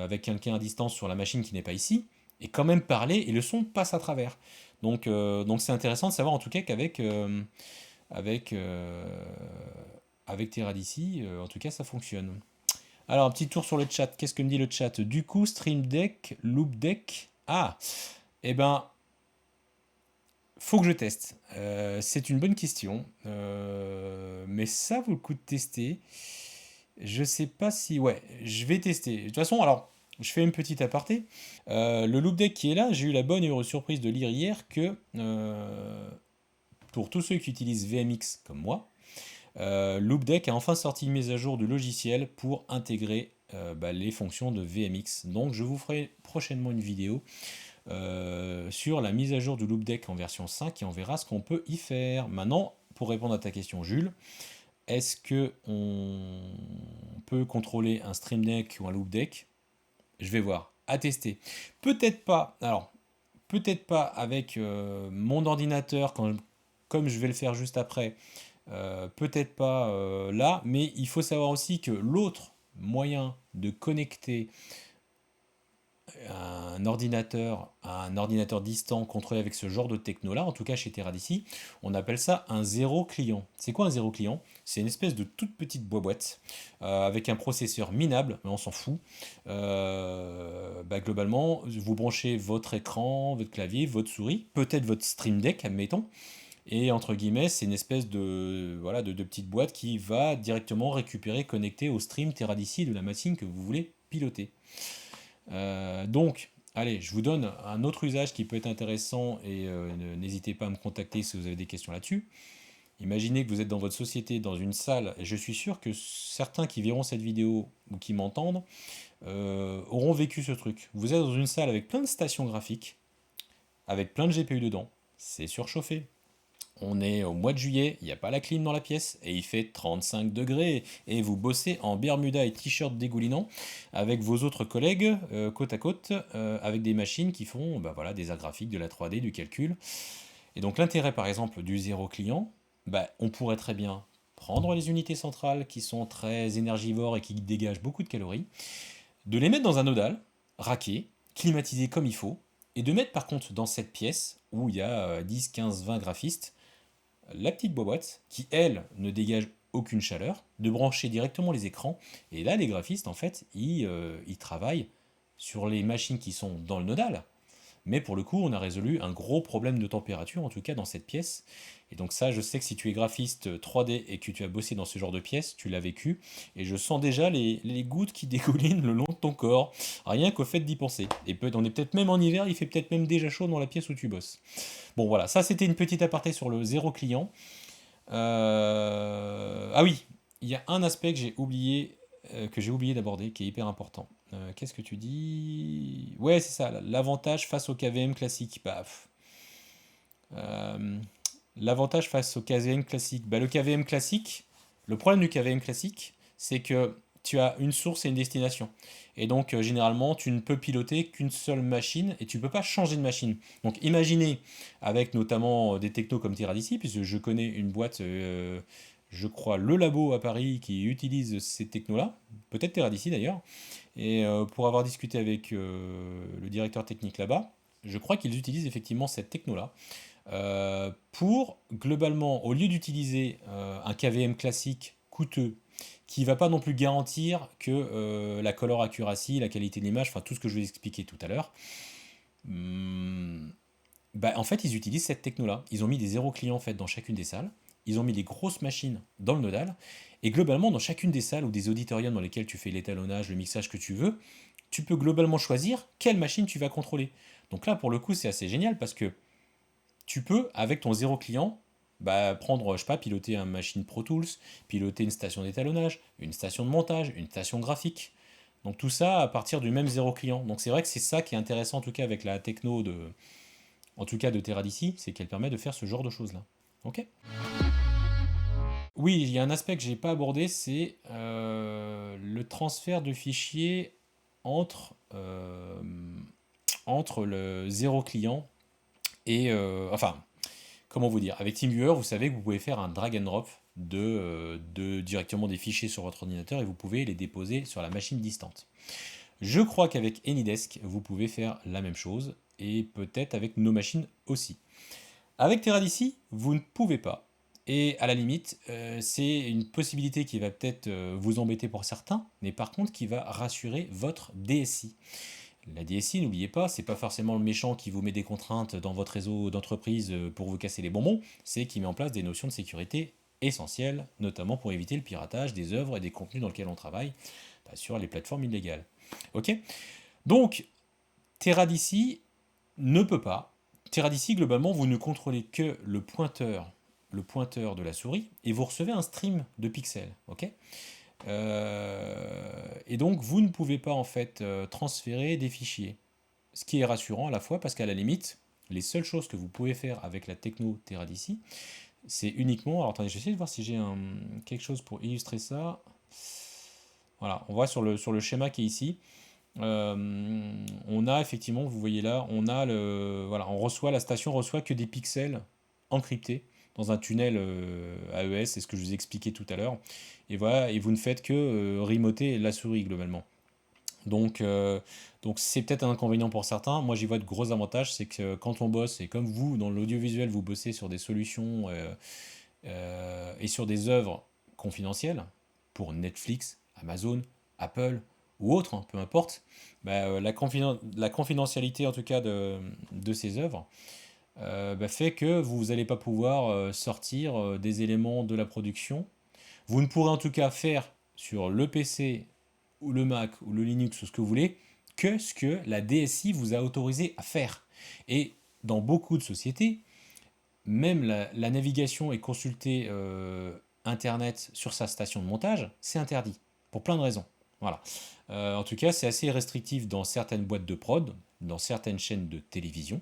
avec quelqu'un à distance sur la machine qui n'est pas ici, et quand même parler, et le son passe à travers. Donc c'est intéressant de savoir en tout cas qu'avec avec, avec Teradici, en tout cas ça fonctionne. Alors un petit tour sur le chat, qu'est-ce que me dit le chat? Du coup, Stream Deck, Loop Deck, ah, eh ben, Faut que je teste. C'est une bonne question. Mais ça vaut le coup de tester. Je sais pas si... Ouais, je vais tester. De toute façon, alors, je fais une petite aparté. Le loop deck qui est là, j'ai eu la bonne et heureuse surprise de lire hier que pour tous ceux qui utilisent VMX comme moi, Loopdeck a enfin sorti une mise à jour du logiciel pour intégrer les fonctions de VMX. Donc je vous ferai prochainement une vidéo sur la mise à jour du Loopdeck en version 5 et on verra ce qu'on peut y faire. Maintenant, pour répondre à ta question, Jules, est-ce que on peut contrôler un Stream Deck ou un Loopdeck? Je vais voir. À tester. Peut-être pas. Alors, peut-être pas avec mon ordinateur comme je vais le faire juste après. Peut-être pas là, mais il faut savoir aussi que l'autre moyen de connecter à un ordinateur distant contrôlé avec ce genre de techno-là, en tout cas chez Teradici, on appelle ça un zéro client. C'est quoi un zéro client? C'est une espèce de toute petite boîte avec un processeur minable, mais on s'en fout. Globalement, vous branchez votre écran, votre clavier, votre souris, peut-être votre Stream Deck, admettons, et entre guillemets, c'est une espèce de, voilà, de petite boîte qui va directement récupérer, connecter au stream Teradici de la machine que vous voulez piloter. Donc, allez, je vous donne un autre usage qui peut être intéressant et n'hésitez pas à me contacter si vous avez des questions là-dessus. Imaginez que vous êtes dans votre société, dans une salle, et je suis sûr que certains qui verront cette vidéo ou qui m'entendent auront vécu ce truc. Vous êtes dans une salle avec plein de stations graphiques, avec plein de GPU dedans, c'est surchauffé. On est au mois de juillet, il n'y a pas la clim dans la pièce et il fait 35 degrés et vous bossez en bermuda et t-shirt dégoulinant avec vos autres collègues côte à côte avec des machines qui font voilà, des arts graphiques, de la 3D, du calcul. Et donc l'intérêt par exemple du zéro client, on pourrait très bien prendre les unités centrales qui sont très énergivores et qui dégagent beaucoup de calories, de les mettre dans un nodal, raqué, climatisé comme il faut, et de mettre par contre dans cette pièce où il y a 10, 15, 20 graphistes, la petite boîte qui, elle, ne dégage aucune chaleur, de brancher directement les écrans. Et là, les graphistes, en fait, ils travaillent sur les machines qui sont dans le nodal. Mais pour le coup, on a résolu un gros problème de température, en tout cas dans cette pièce. Et donc ça, je sais que si tu es graphiste 3D et que tu as bossé dans ce genre de pièce, tu l'as vécu. Et je sens déjà les gouttes qui dégoulinent le long de ton corps, rien qu'au fait d'y penser. Et on est peut-être même en hiver, il fait peut-être même déjà chaud dans la pièce où tu bosses. Bon voilà, ça c'était une petite aparté sur le zéro client. Ah oui, il y a un aspect que j'ai oublié d'aborder, qui est hyper important. Qu'est-ce que tu dis? Ouais, c'est ça, l'avantage face au KVM classique. Euh, L'avantage face au KVM classique. Le KVM classique, le problème du KVM classique, c'est que tu as une source et une destination. Et donc, généralement, tu ne peux piloter qu'une seule machine et tu ne peux pas changer de machine. Donc, imaginez, avec notamment des technos comme Teradici, puisque je connais une boîte, je crois, Le Labo à Paris, qui utilise ces technos-là, peut-être Teradici d'ailleurs, et pour avoir discuté avec le directeur technique là-bas, je crois qu'ils utilisent effectivement cette techno-là pour, globalement, au lieu d'utiliser un KVM classique coûteux, qui ne va pas non plus garantir que la color accuracy, la qualité de l'image, enfin tout ce que je vais expliquer tout à l'heure, hum, en fait, ils utilisent cette techno-là. Ils ont mis des zéro clients en fait, dans chacune des salles. Ils ont mis des grosses machines dans le nodal. Et globalement, dans chacune des salles ou des auditoriums dans lesquels tu fais l'étalonnage, le mixage que tu veux, tu peux globalement choisir quelle machine tu vas contrôler. Donc là, pour le coup, c'est assez génial parce que tu peux, avec ton zéro client, prendre, je sais pas, piloter une machine Pro Tools, piloter une station d'étalonnage, une station de montage, une station graphique. Donc tout ça à partir du même zéro client. Donc c'est vrai que c'est ça qui est intéressant en tout cas avec la techno en tout cas de Teradici, c'est qu'elle permet de faire ce genre de choses-là. Ok? Oui, il y a un aspect que j'ai pas abordé, c'est le transfert de fichiers entre, entre le zéro client et... enfin, comment vous dire? Avec TeamViewer, vous savez que vous pouvez faire un drag and drop directement des fichiers sur votre ordinateur et vous pouvez les déposer sur la machine distante. Je crois qu'avec AnyDesk, vous pouvez faire la même chose et peut-être avec nos machines aussi. Avec Teradici, vous ne pouvez pas. Et à la limite, c'est une possibilité qui va peut-être vous embêter pour certains, mais par contre qui va rassurer votre DSI. La DSI, n'oubliez pas, c'est pas forcément le méchant qui vous met des contraintes dans votre réseau d'entreprise pour vous casser les bonbons, c'est qui met en place des notions de sécurité essentielles, notamment pour éviter le piratage des œuvres et des contenus dans lesquels on travaille sur les plateformes illégales. Ok. Donc, Teradisci ne peut pas. Teradisci, globalement, vous ne contrôlez que le pointeur de la souris, et vous recevez un stream de pixels. Ok. Et donc, vous ne pouvez pas en fait transférer des fichiers. Ce qui est rassurant à la fois parce qu'à la limite, les seules choses que vous pouvez faire avec la techno Teradisci, c'est uniquement. Alors attendez, j'essaie de voir si j'ai quelque chose pour illustrer ça. Voilà, on voit sur le schéma qui est ici. On a effectivement, vous voyez là, on a voilà, la station reçoit que des pixels encryptés dans un tunnel AES, c'est ce que je vous ai expliqué tout à l'heure. Et voilà, et vous ne faites que remoter la souris globalement. Donc, donc c'est peut-être un inconvénient pour certains. Moi, j'y vois de gros avantages, c'est que quand on bosse, et comme vous, dans l'audiovisuel, vous bossez sur des solutions et sur des œuvres confidentielles, pour Netflix, Amazon, Apple ou autre, hein, peu importe, bah, la confidentialité en tout cas de ces œuvres bah, fait que vous n'allez pas pouvoir sortir des éléments de la production. Vous ne pourrez en tout cas faire sur le PC ou le Mac ou le Linux ou ce que vous voulez que ce que la DSI vous a autorisé à faire. Et dans beaucoup de sociétés, même la navigation et consulter Internet sur sa station de montage, c'est interdit, pour plein de raisons. Voilà. En tout cas, c'est assez restrictif dans certaines boîtes de prod, dans certaines chaînes de télévision.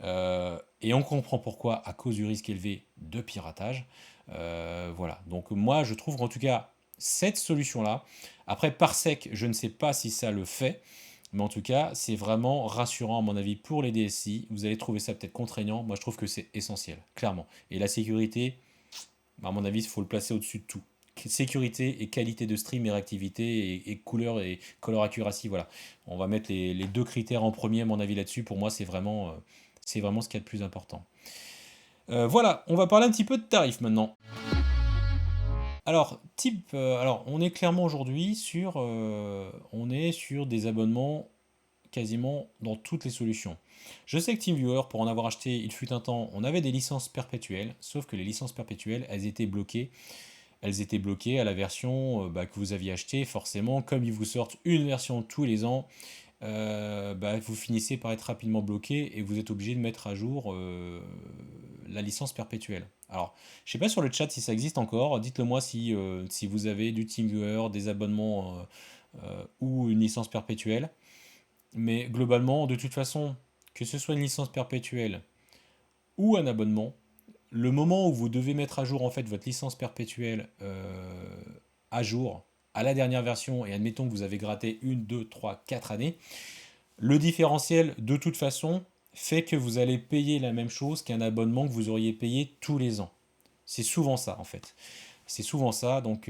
Et on comprend pourquoi, à cause du risque élevé de piratage. Voilà. Donc moi, je trouve en tout cas cette solution-là. Après, Parsec, je ne sais pas si ça le fait. Mais en tout cas, c'est vraiment rassurant à mon avis pour les DSI. Vous allez trouver ça peut-être contraignant. Moi, je trouve que c'est essentiel, clairement. Et la sécurité, à mon avis, il faut le placer au-dessus de tout. Sécurité et qualité de stream et réactivité et couleur et color accuracy, voilà. On va mettre les deux critères en premier, à mon avis, là-dessus. Pour moi, c'est vraiment ce qu'il y a de plus important. Voilà, on va parler un petit peu de tarifs maintenant. Alors, on est clairement aujourd'hui on est sur des abonnements quasiment dans toutes les solutions. Je sais que TeamViewer, pour en avoir acheté, il fut un temps, on avait des licences perpétuelles, sauf que les licences perpétuelles, elles étaient bloquées. Elles étaient bloquées à la version bah, que vous aviez achetée. Forcément, comme ils vous sortent une version tous les ans, bah, vous finissez par être rapidement bloqué et vous êtes obligé de mettre à jour la licence perpétuelle. Alors, je sais pas sur le chat si ça existe encore. Dites-le moi si vous avez du TeamViewer, des abonnements ou une licence perpétuelle. Mais globalement, de toute façon, que ce soit une licence perpétuelle ou un abonnement, le moment où vous devez mettre à jour en fait votre licence perpétuelle à jour à la dernière version, et admettons que vous avez gratté 1, 2, 3, 4 années, le différentiel de toute façon fait que vous allez payer la même chose qu'un abonnement que vous auriez payé tous les ans. C'est souvent ça en fait. C'est souvent ça, donc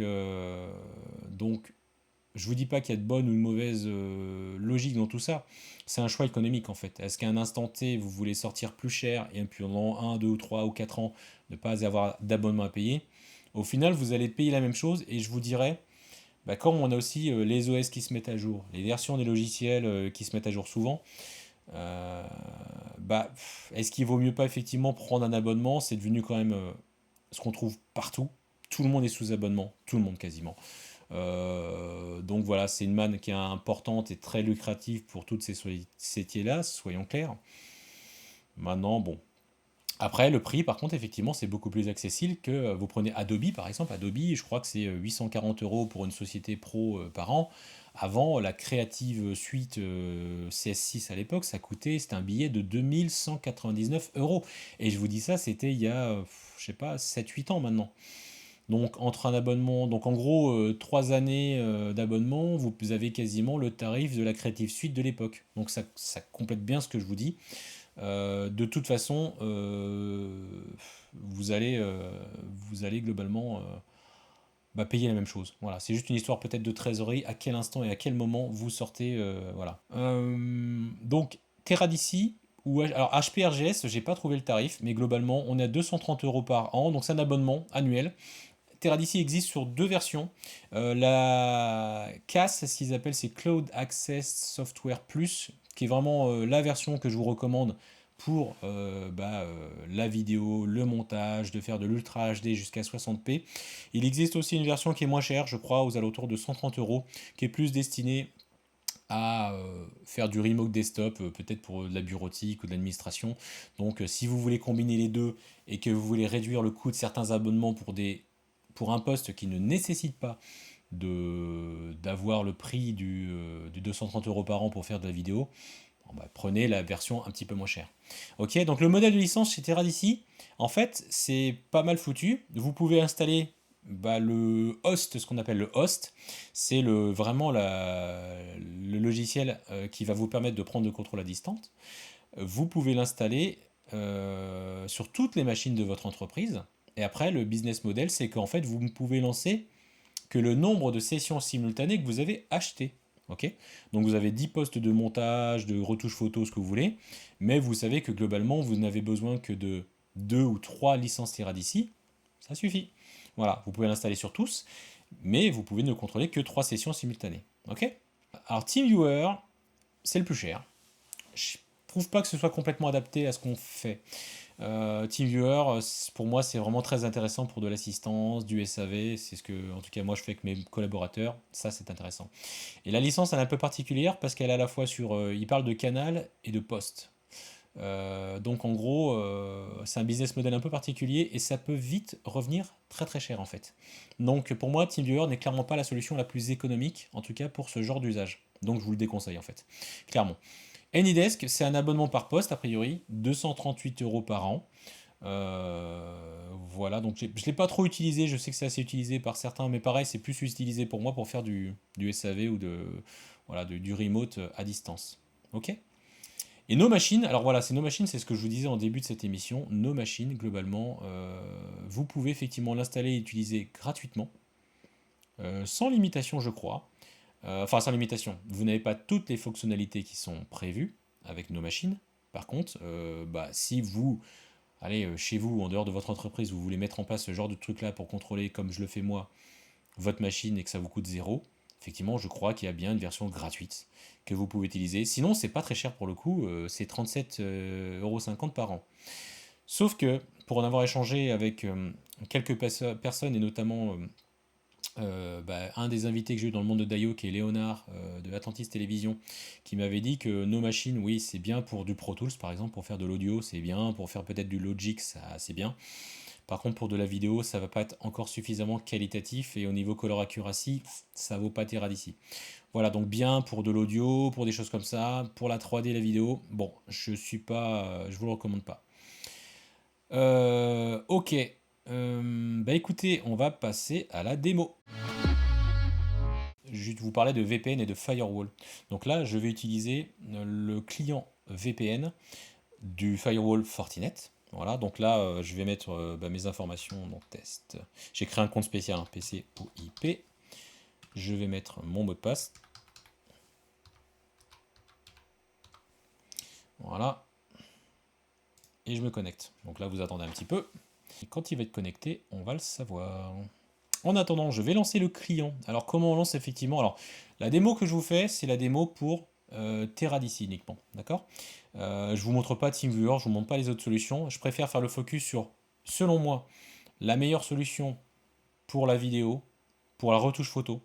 je vous dis pas qu'il y a de bonne ou de mauvaise logique dans tout ça. C'est un choix économique en fait. Est-ce qu'à un instant T, vous voulez sortir plus cher et puis pendant 1, 2, 3 ou 4 ans ne pas avoir d'abonnement à payer? Au final, vous allez payer la même chose et je vous dirais, bah, comme on a aussi les OS qui se mettent à jour, les versions des logiciels qui se mettent à jour souvent, euh, bah, est-ce qu'il vaut mieux pas effectivement prendre un abonnement? C'est devenu quand même ce qu'on trouve partout. Tout le monde est sous abonnement, tout le monde quasiment. Donc voilà, c'est une manne qui est importante et très lucrative pour toutes ces sociétés-là, soyons clairs. Maintenant, bon. Après, le prix, par contre, effectivement, c'est beaucoup plus accessible que vous prenez Adobe, par exemple. Adobe, je crois que c'est 840 euros pour une société pro par an. Avant, la Creative Suite CS6 à l'époque, c'était un billet de 2199 euros. Et je vous dis ça, c'était il y a, je sais pas, 7 8 ans maintenant. Donc entre un abonnement, donc en gros 3 années d'abonnement, vous avez quasiment le tarif de la Creative Suite de l'époque. Donc ça complète bien ce que je vous dis. De toute façon, vous allez globalement bah, payer la même chose. Voilà, c'est juste une histoire peut-être de trésorerie, à quel instant et à quel moment vous sortez. Voilà. Donc Teradisci, alors HPRGS, j'ai pas trouvé le tarif, mais globalement on est à 230 euros par an, donc c'est un abonnement annuel. Teradisci existe sur deux versions. La CAS, ce qu'ils appellent, c'est Cloud Access Software Plus, qui est vraiment la version que je vous recommande pour la vidéo, le montage, de faire de l'Ultra HD jusqu'à 60p. Il existe aussi une version qui est moins chère, je crois, aux alentours de 130 euros, qui est plus destinée à faire du remote desktop, peut-être pour de la bureautique ou de l'administration. Donc si vous voulez combiner les deux et que vous voulez réduire le coût de certains abonnements pour un poste qui ne nécessite pas d'avoir le prix du 230 euros par an pour faire de la vidéo, bon, bah, prenez la version un petit peu moins chère. Ok, donc le modèle de licence chez Teradici, en fait, c'est pas mal foutu. Vous pouvez installer le host, ce qu'on appelle le host, c'est vraiment le logiciel qui va vous permettre de prendre le contrôle à distance. Vous pouvez l'installer sur toutes les machines de votre entreprise. Et après, le business model, c'est qu'en fait, vous ne pouvez lancer que le nombre de sessions simultanées que vous avez achetées. Ok, donc vous avez 10 postes de montage, de retouche photo, ce que vous voulez, mais vous savez que globalement, vous n'avez besoin que de 2 ou 3 licences Teradici, ça suffit. Voilà, vous pouvez l'installer sur tous, mais vous pouvez ne contrôler que 3 sessions simultanées. Ok. Alors TeamViewer, c'est le plus cher. Je trouve pas que ce soit complètement adapté à ce qu'on fait. TeamViewer, pour moi, c'est vraiment très intéressant pour de l'assistance, du SAV. C'est ce que, en tout cas, moi, je fais avec mes collaborateurs. Ça, c'est intéressant. Et la licence, elle est un peu particulière parce qu'elle est à la fois il parle de canal et de poste. Donc, en gros, c'est un business model un peu particulier et ça peut vite revenir très très cher en fait. Donc, pour moi, TeamViewer n'est clairement pas la solution la plus économique, en tout cas pour ce genre d'usage. Donc, je vous le déconseille en fait, clairement. Anydesk, c'est un abonnement par poste, a priori, 238 euros par an. Voilà, donc je ne l'ai pas trop utilisé, je sais que c'est assez utilisé par certains, mais pareil, c'est plus utilisé pour moi pour faire du SAV ou du remote à distance. Ok. Et nos machines, alors voilà, c'est nos machines, c'est ce que je vous disais en début de cette émission. Nos machines, globalement, vous pouvez effectivement l'installer et l'utiliser gratuitement, sans limitation, je crois. Enfin, sans limitation. Vous n'avez pas toutes les fonctionnalités qui sont prévues avec nos machines. Par contre, si vous, allez, chez vous, en dehors de votre entreprise, vous voulez mettre en place ce genre de truc-là pour contrôler, comme je le fais moi, votre machine et que ça vous coûte zéro, effectivement, je crois qu'il y a bien une version gratuite que vous pouvez utiliser. Sinon, c'est pas très cher pour le coup, c'est 37,50 € par an. Sauf que, pour en avoir échangé avec quelques personnes, et notamment un des invités que j'ai eu dans le monde de Daio, qui est Léonard de Atlantis Télévision, qui m'avait dit que nos machines, oui, c'est bien pour du Pro Tools par exemple, pour faire de l'audio, c'est bien, pour faire peut-être du Logic, ça, c'est bien. Par contre, pour de la vidéo, ça va pas être encore suffisamment qualitatif et au niveau color accuracy, ça vaut pas terre d'ici. Voilà, donc bien pour de l'audio, pour des choses comme ça, pour la 3D, la vidéo, bon, je vous le recommande pas. Ok, écoutez, on va passer à la démo. Je vais vous parler de VPN et de firewall. Donc là, je vais utiliser le client VPN du firewall Fortinet. Voilà, donc là, je vais mettre mes informations, donc test. J'ai créé un compte spécial, PC ou IP. Je vais mettre mon mot de passe. Voilà. Et je me connecte. Donc là, vous attendez un petit peu. Et quand il va être connecté, on va le savoir. En attendant, je vais lancer le client. Alors, comment on lance effectivement? Alors, la démo que je vous fais, c'est la démo pour Teradici uniquement. D'accord. Je vous montre pas TeamViewer, je vous montre pas les autres solutions. Je préfère faire le focus sur, selon moi, la meilleure solution pour la vidéo, pour la retouche photo,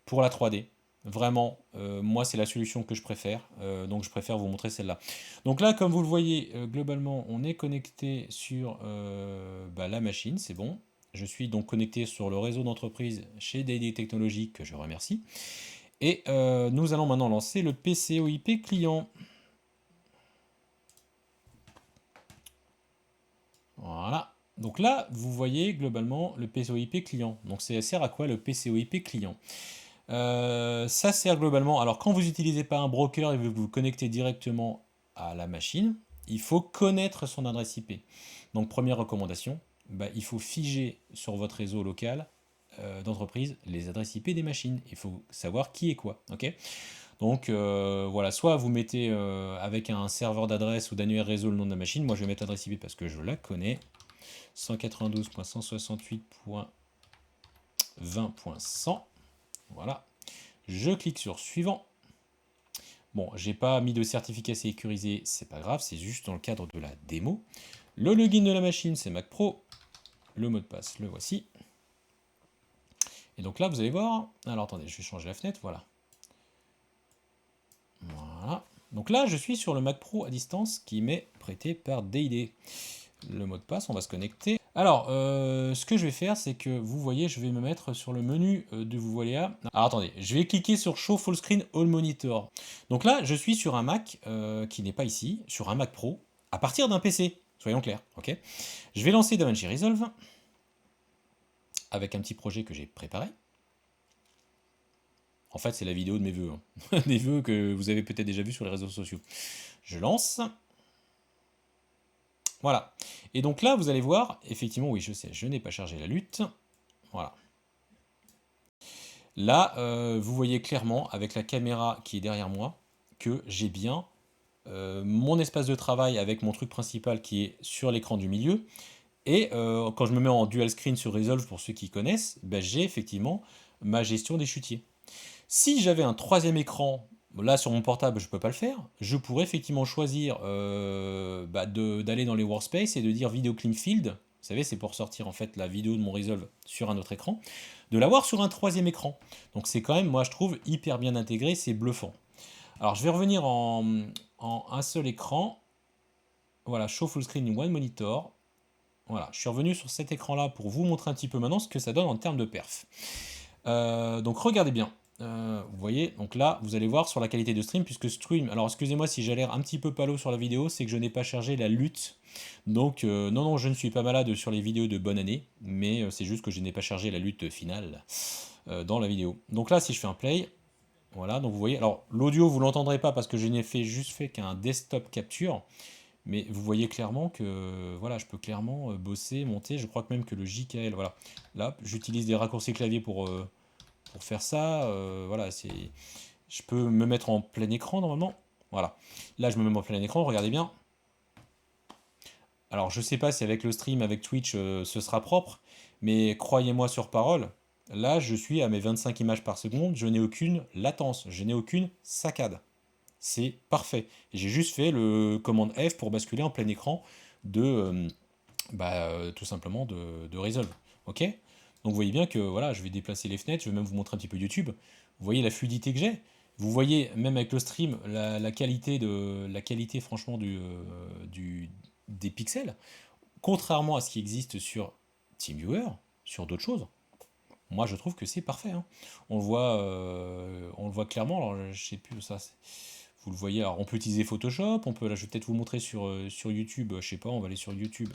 pour la 3D. Vraiment, moi, c'est la solution que je préfère. Donc, je préfère vous montrer celle-là. Donc là, comme vous le voyez, globalement, on est connecté sur la machine. C'est bon. Je suis donc connecté sur le réseau d'entreprise chez DD Technologies, que je remercie. Et nous allons maintenant lancer le PCOIP client. Voilà. Donc là, vous voyez globalement le PCOIP client. Donc ça sert à quoi le PCOIP client? Ça sert globalement. Alors, quand vous n'utilisez pas un broker et vous vous connectez directement à la machine, il faut connaître son adresse IP. Donc, première recommandation, il faut figer sur votre réseau local d'entreprise les adresses IP des machines. Il faut savoir qui est quoi. Ok. Donc, voilà, soit vous mettez avec un serveur d'adresse ou d'annuaire réseau le nom de la machine. Moi, je vais mettre l'adresse IP parce que je la connais. 192.168.20.100. Voilà. Je clique sur suivant. Bon, j'ai pas mis de certificat sécurisé, c'est pas grave, c'est juste dans le cadre de la démo. Le login de la machine, c'est Mac Pro. Le mot de passe, le voici. Et donc là, vous allez voir. Alors attendez, je vais changer la fenêtre, voilà. Voilà. Donc là, je suis sur le Mac Pro à distance qui m'est prêté par Day. Le mot de passe, on va se connecter. Alors, ce que je vais faire, c'est que vous voyez, je vais me mettre sur le menu de vous voyez là. Alors attendez, je vais cliquer sur Show Full Screen All Monitor. Donc là, je suis sur un Mac qui n'est pas ici, sur un Mac Pro, à partir d'un PC. Soyons clairs, ok. Je vais lancer DaVinci Resolve avec un petit projet que j'ai préparé. En fait, c'est la vidéo de mes vœux, hein. Des vœux que vous avez peut-être déjà vus sur les réseaux sociaux. Je lance. Voilà. Et donc là, vous allez voir, effectivement, oui, je sais, je n'ai pas chargé la lutte. Voilà. Là, vous voyez clairement, avec la caméra qui est derrière moi, que j'ai bien mon espace de travail avec mon truc principal qui est sur l'écran du milieu. Et quand je me mets en dual screen sur Resolve, pour ceux qui connaissent, ben, j'ai effectivement ma gestion des chutiers. Si j'avais un troisième écran, là sur mon portable je ne peux pas le faire, je pourrais effectivement choisir d'aller dans les workspace et de dire vidéo clean field, vous savez c'est pour sortir en fait la vidéo de mon Resolve sur un autre écran, de l'avoir sur un troisième écran. Donc c'est quand même, moi je trouve, hyper bien intégré, c'est bluffant. Alors je vais revenir en un seul écran, voilà, show full screen one monitor. Voilà, je suis revenu sur cet écran là pour vous montrer un petit peu maintenant ce que ça donne en termes de perf. Donc regardez bien. Vous voyez, donc là, vous allez voir sur la qualité de stream, puisque stream, alors excusez-moi si j'ai l'air un petit peu palo sur la vidéo, c'est que je n'ai pas chargé la lutte. Donc non, je ne suis pas malade sur les vidéos de bonne année, mais c'est juste que je n'ai pas chargé la lutte finale dans la vidéo. Donc là, si je fais un play, voilà, donc vous voyez, alors l'audio, vous l'entendrez pas parce que je n'ai juste fait qu'un desktop capture, mais vous voyez clairement que voilà, je peux clairement bosser, monter, je crois que même que le JKL, voilà, là, j'utilise des raccourcis clavier pour faire ça, voilà, je peux me mettre en plein écran normalement. Voilà. Là, je me mets en plein écran, regardez bien. Alors, je sais pas si avec le stream, avec Twitch, ce sera propre, mais croyez-moi sur parole, là, je suis à mes 25 images par seconde, je n'ai aucune latence, je n'ai aucune saccade. C'est parfait. J'ai juste fait le commande F pour basculer en plein écran de, tout simplement de Resolve. Ok. Donc vous voyez bien que voilà, je vais déplacer les fenêtres, je vais même vous montrer un petit peu YouTube. Vous voyez la fluidité que j'ai. Vous voyez même avec le stream la qualité franchement des pixels. Contrairement à ce qui existe sur TeamViewer, sur d'autres choses. Moi je trouve que c'est parfait, hein. On le voit clairement. Alors je sais plus ça. Vous le voyez. Alors on peut utiliser Photoshop. On peut là, je vais peut-être vous montrer sur YouTube. Je sais pas. On va aller sur YouTube.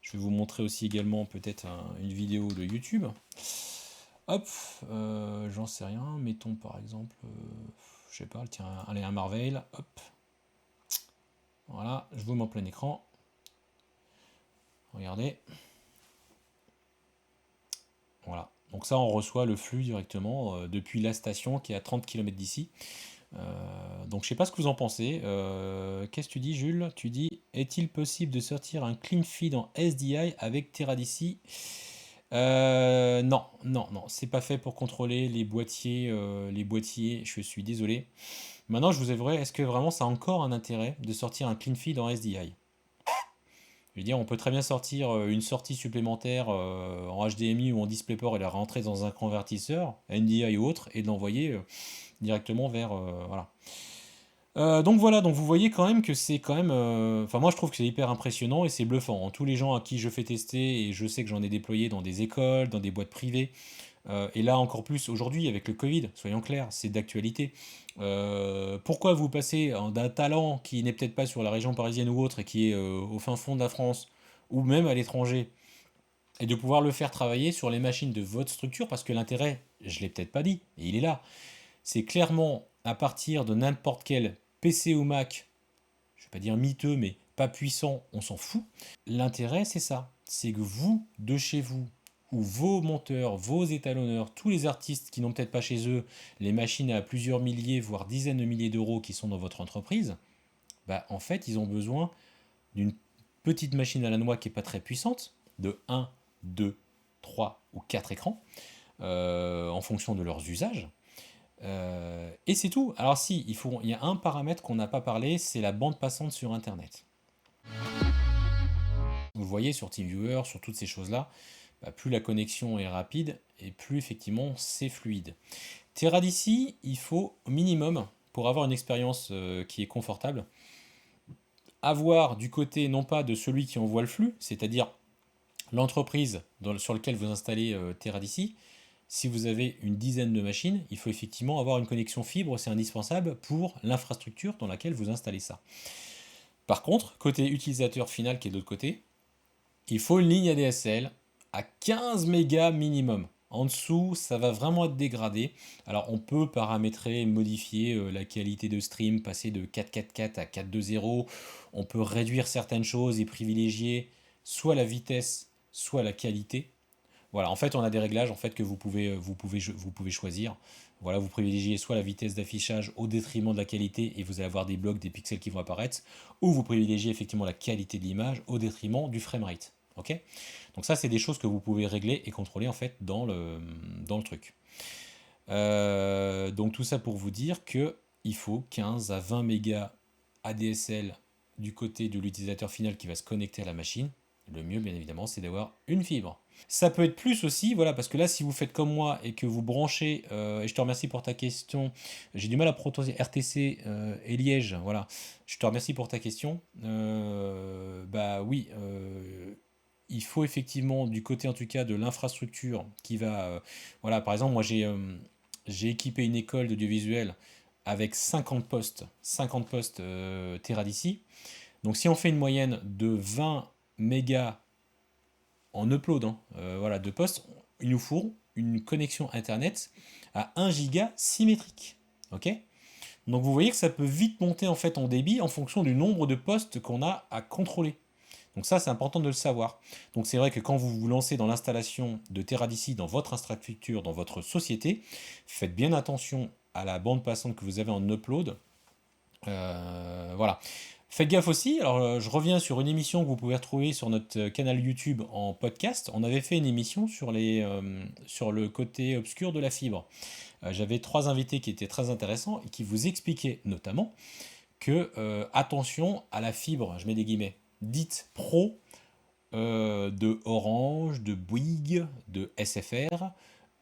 Je vais vous montrer aussi également peut-être une vidéo de YouTube. Hop, j'en sais rien. Mettons par exemple, je sais pas, tiens, allez, un Marvel. Hop, voilà, je vous mets en plein écran. Regardez. Voilà. Donc ça, on reçoit le flux directement depuis la station qui est à 30 km d'ici. Donc je sais pas ce que vous en pensez. Qu'est-ce que tu dis, Jules? Tu dis, est-il possible de sortir un clean feed en SDI avec Teradisi? Non, non, non, c'est pas fait pour contrôler les boîtiers, je suis désolé. Maintenant, je vous avouerai, est-ce que vraiment ça a encore un intérêt de sortir un clean feed en SDI? Je veux dire, on peut très bien sortir une sortie supplémentaire en HDMI ou en DisplayPort et la rentrer dans un convertisseur, NDI ou autre, et de l'envoyer directement vers, voilà. Donc voilà, donc vous voyez quand même que c'est quand même. Enfin, moi je trouve que c'est hyper impressionnant et c'est bluffant, hein. Tous les gens à qui je fais tester, et je sais que j'en ai déployé dans des écoles, dans des boîtes privées, et là encore plus aujourd'hui avec le Covid, soyons clairs, c'est d'actualité. Pourquoi vous passez d'un talent qui n'est peut-être pas sur la région parisienne ou autre et qui est au fin fond de la France ou même à l'étranger et de pouvoir le faire travailler sur les machines de votre structure parce que l'intérêt, je l'ai peut-être pas dit, et il est là, c'est clairement à partir de n'importe quel PC ou Mac, je vais pas dire miteux, mais pas puissant, on s'en fout. L'intérêt, c'est ça. C'est que vous, de chez vous, ou vos monteurs, vos étalonneurs, tous les artistes qui n'ont peut-être pas chez eux les machines à plusieurs milliers, voire dizaines de milliers d'euros qui sont dans votre entreprise, bah, en fait, ils ont besoin d'une petite machine à la noix qui n'est pas très puissante, de un, 2, 3 ou 4 écrans, en fonction de leurs usages, Et c'est tout. Alors si, il y a un paramètre qu'on n'a pas parlé, c'est la bande passante sur Internet. Vous le voyez sur TeamViewer, sur toutes ces choses-là, bah, plus la connexion est rapide et plus effectivement c'est fluide. Teradc, il faut au minimum, pour avoir une expérience qui est confortable, avoir du côté non pas de celui qui envoie le flux, c'est-à-dire l'entreprise sur laquelle vous installez Teradc. Si vous avez une dizaine de machines, il faut effectivement avoir une connexion fibre, c'est indispensable pour l'infrastructure dans laquelle vous installez ça. Par contre, côté utilisateur final qui est de l'autre côté, il faut une ligne ADSL à 15 mégas minimum. En dessous, ça va vraiment être dégradé. Alors, on peut paramétrer, modifier la qualité de stream, passer de 444 à 420. On peut réduire certaines choses et privilégier soit la vitesse, soit la qualité. Voilà, en fait, on a des réglages en fait que vous pouvez choisir. Voilà, vous privilégiez soit la vitesse d'affichage au détriment de la qualité et vous allez avoir des blocs, des pixels qui vont apparaître, ou vous privilégiez effectivement la qualité de l'image au détriment du framerate. Ok. Donc ça, c'est des choses que vous pouvez régler et contrôler en fait dans le truc. Donc tout ça pour vous dire que il faut 15 à 20 mégas ADSL du côté de l'utilisateur final qui va se connecter à la machine. Le mieux, bien évidemment, c'est d'avoir une fibre. Ça peut être plus aussi, voilà, parce que là, si vous faites comme moi et que vous branchez, et je te remercie pour ta question, j'ai du mal à prononcer RTC et Liège, voilà, je te remercie pour ta question. Bah oui, il faut effectivement, du côté en tout cas de l'infrastructure qui va, voilà, par exemple, moi j'ai équipé une école d'audiovisuel avec 50 postes Teradc. Donc si on fait une moyenne de 20 mégas en upload voilà, de postes, il nous faut une connexion internet à 1 giga symétrique. Ok. Donc vous voyez que ça peut vite monter en fait en débit en fonction du nombre de postes qu'on a à contrôler. Donc ça, c'est important de le savoir. Donc c'est vrai que quand vous vous lancez dans l'installation de Teradc dans votre infrastructure, dans votre société, faites bien attention à la bande passante que vous avez en upload. Voilà. Faites gaffe aussi, alors je reviens sur une émission que vous pouvez retrouver sur notre canal YouTube en podcast. On avait fait une émission sur le côté obscur de la fibre. J'avais 3 invités qui étaient très intéressants et qui vous expliquaient notamment que attention à la fibre, je mets des guillemets, dite pro de Orange, de Bouygues, de SFR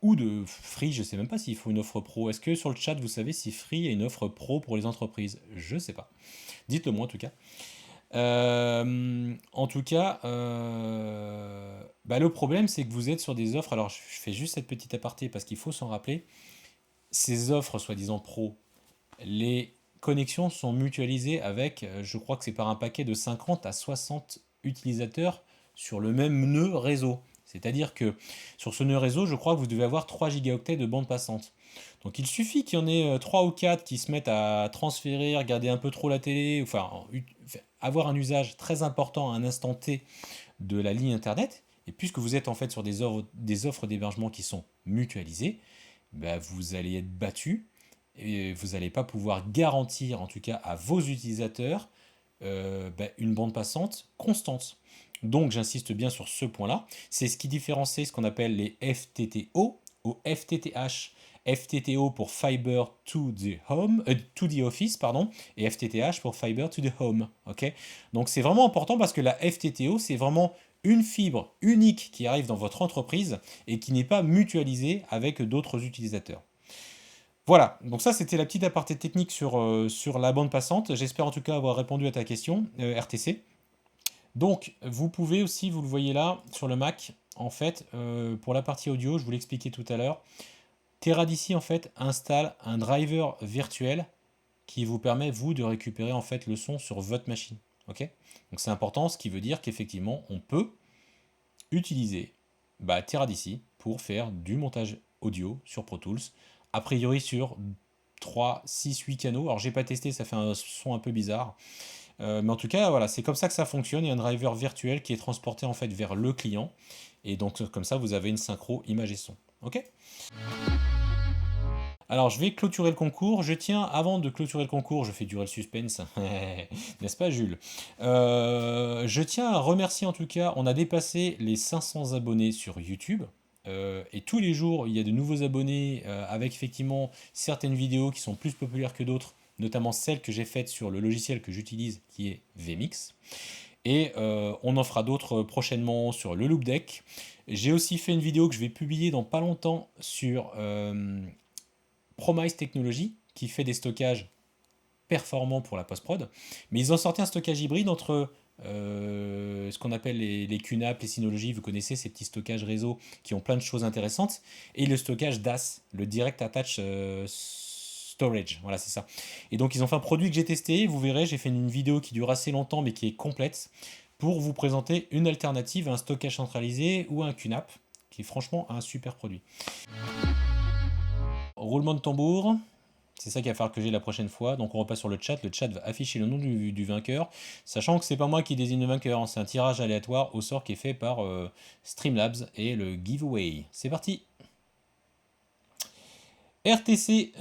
ou de Free. Je ne sais même pas s'il faut une offre pro. Est-ce que sur le chat vous savez si Free a une offre pro pour les entreprises? Je ne sais pas. Dites-le moi en tout cas. En tout cas, bah, le problème c'est que vous êtes sur des offres. Alors je fais juste cette petite aparté parce qu'il faut s'en rappeler. Ces offres soi-disant pro, les connexions sont mutualisées avec, je crois que c'est par un paquet de 50 à 60 utilisateurs sur le même nœud réseau. C'est-à-dire que sur ce nœud réseau, je crois que vous devez avoir 3 gigaoctets de bande passante. Donc il suffit qu'il y en ait 3 ou 4 qui se mettent à transférer, regarder un peu trop la télé, enfin avoir un usage très important à un instant T de la ligne Internet. Et puisque vous êtes en fait sur des offres d'hébergement qui sont mutualisées, bah, vous allez être battu et vous n'allez pas pouvoir garantir, en tout cas à vos utilisateurs, bah, une bande passante constante. Donc j'insiste bien sur ce point-là. C'est ce qui différencie ce qu'on appelle les FTTO ou FTTH. FTTO pour Fiber to the Home, to the Office, pardon, et FTTH pour Fiber to the Home. Ok. Donc c'est vraiment important parce que la FTTO, c'est vraiment une fibre unique qui arrive dans votre entreprise et qui n'est pas mutualisée avec d'autres utilisateurs. Voilà, donc ça c'était la petite aparté technique sur la bande passante. J'espère en tout cas avoir répondu à ta question, RTC. Donc vous pouvez aussi, vous le voyez là, sur le Mac, en fait, pour la partie audio, je vous l'expliquais tout à l'heure, Teradc en fait installe un driver virtuel qui vous permet vous de récupérer en fait le son sur votre machine. Ok. Donc c'est important, ce qui veut dire qu'effectivement on peut utiliser Teradc pour faire du montage audio sur Pro Tools, a priori sur 3, 6, 8 canaux. Alors j'ai pas testé, ça fait un son un peu bizarre. Mais en tout cas, voilà, c'est comme ça que ça fonctionne. Il y a un driver virtuel qui est transporté en fait vers le client. Et donc comme ça, vous avez une synchro image et son. Ok. Alors je vais clôturer le concours. Je tiens, avant de clôturer le concours, je fais durer le suspense, n'est-ce pas Jules? Je tiens à remercier en tout cas, on a dépassé les 500 abonnés sur YouTube. et tous les jours, il y a de nouveaux abonnés avec effectivement certaines vidéos qui sont plus populaires que d'autres, notamment celles que j'ai faites sur le logiciel que j'utilise qui est vMix. Et on en fera d'autres prochainement sur le Loop Deck. J'ai aussi fait une vidéo que je vais publier dans pas longtemps sur Promise Technology, qui fait des stockages performants pour la post-prod. Mais ils ont sorti un stockage hybride entre ce qu'on appelle les QNAP, les Synology, vous connaissez ces petits stockages réseau qui ont plein de choses intéressantes, et le stockage DAS, le Direct Attach Storage, voilà c'est ça. Et donc ils ont fait un produit que j'ai testé, vous verrez, j'ai fait une vidéo qui dure assez longtemps mais qui est complète, pour vous présenter une alternative à un stockage centralisé ou à un QNAP, qui est franchement un super produit. Roulement de tambour, c'est ça qu'il va falloir que j'ai la prochaine fois. Donc on repasse sur le chat va afficher le nom du vainqueur, sachant que c'est pas moi qui désigne le vainqueur, hein. C'est un tirage aléatoire au sort qui est fait par Streamlabs et le giveaway. C'est parti. RTC,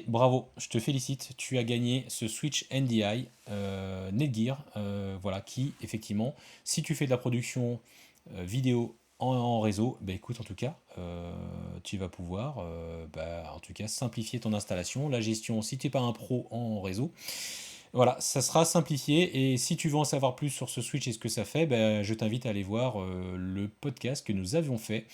bravo, je te félicite, tu as gagné ce Switch NDI Netgear, voilà, qui effectivement, si tu fais de la production vidéo en réseau, bah écoute, en tout cas, tu vas pouvoir en tout cas simplifier ton installation, la gestion, si tu n'es pas un pro en réseau. Voilà, ça sera simplifié, et si tu veux en savoir plus sur ce Switch et ce que ça fait, je t'invite à aller voir le podcast que nous avions fait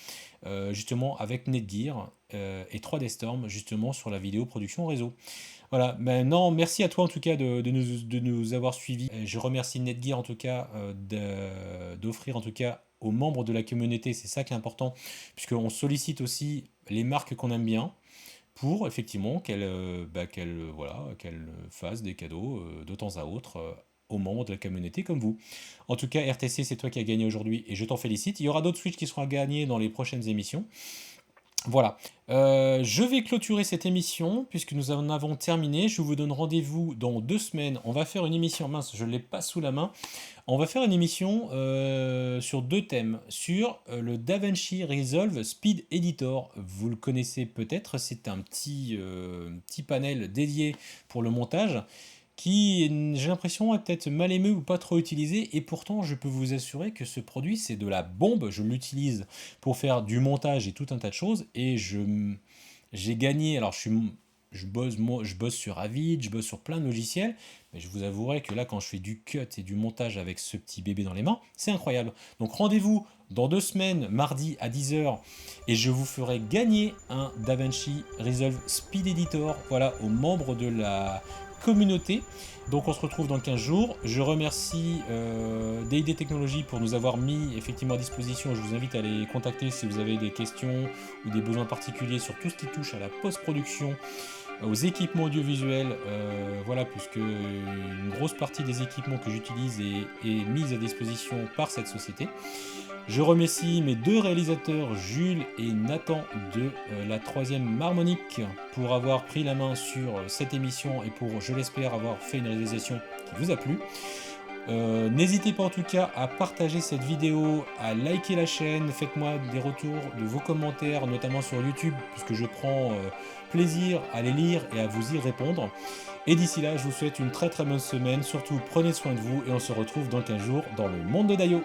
justement avec Netgear et 3D Storm, justement sur la vidéo production réseau. Voilà, non, merci à toi en tout cas de nous avoir suivis. Je remercie Netgear en tout cas d'offrir en tout cas aux membres de la communauté, c'est ça qui est important, puisqu'on sollicite aussi les marques qu'on aime bien, pour effectivement qu'elle fasse des cadeaux de temps à autre aux membres de la communauté comme vous. En tout cas, RTC, c'est toi qui as gagné aujourd'hui et je t'en félicite. Il y aura d'autres Switch qui seront gagnés dans les prochaines émissions. Voilà, je vais clôturer cette émission puisque nous en avons terminé. Je vous donne rendez-vous dans 2 semaines. On va faire une émission, mince, je ne l'ai pas sous la main. On va faire une émission sur 2 thèmes. Sur le DaVinci Resolve Speed Editor. Vous le connaissez peut-être, c'est un petit panel dédié pour le montage, qui, j'ai l'impression, est peut-être mal aimé ou pas trop utilisé, et pourtant je peux vous assurer que ce produit c'est de la bombe. Je l'utilise pour faire du montage et tout un tas de choses, et j'ai gagné. Alors je bosse sur Avid, je bosse sur plein de logiciels, mais je vous avouerai que là quand je fais du cut et du montage avec ce petit bébé dans les mains, c'est incroyable. Donc rendez-vous dans 2 semaines, mardi à 10h, et je vous ferai gagner un DaVinci Resolve Speed Editor, voilà, aux membres de la communauté. Donc on se retrouve dans 15 jours. Je remercie D&D Technologies pour nous avoir mis effectivement à disposition. Je vous invite à les contacter si vous avez des questions ou des besoins particuliers sur tout ce qui touche à la post-production, aux équipements audiovisuels, voilà, puisque une grosse partie des équipements que j'utilise est mise à disposition par cette société. Je remercie mes 2 réalisateurs, Jules et Nathan de la 3e Marmonique, pour avoir pris la main sur cette émission et pour, je l'espère, avoir fait une réalisation qui vous a plu. N'hésitez pas en tout cas à partager cette vidéo, à liker la chaîne, faites-moi des retours de vos commentaires, notamment sur YouTube, puisque je prends plaisir à les lire et à vous y répondre. Et d'ici là, je vous souhaite une très très bonne semaine, surtout prenez soin de vous, et on se retrouve dans 15 jours dans le monde de Dayo.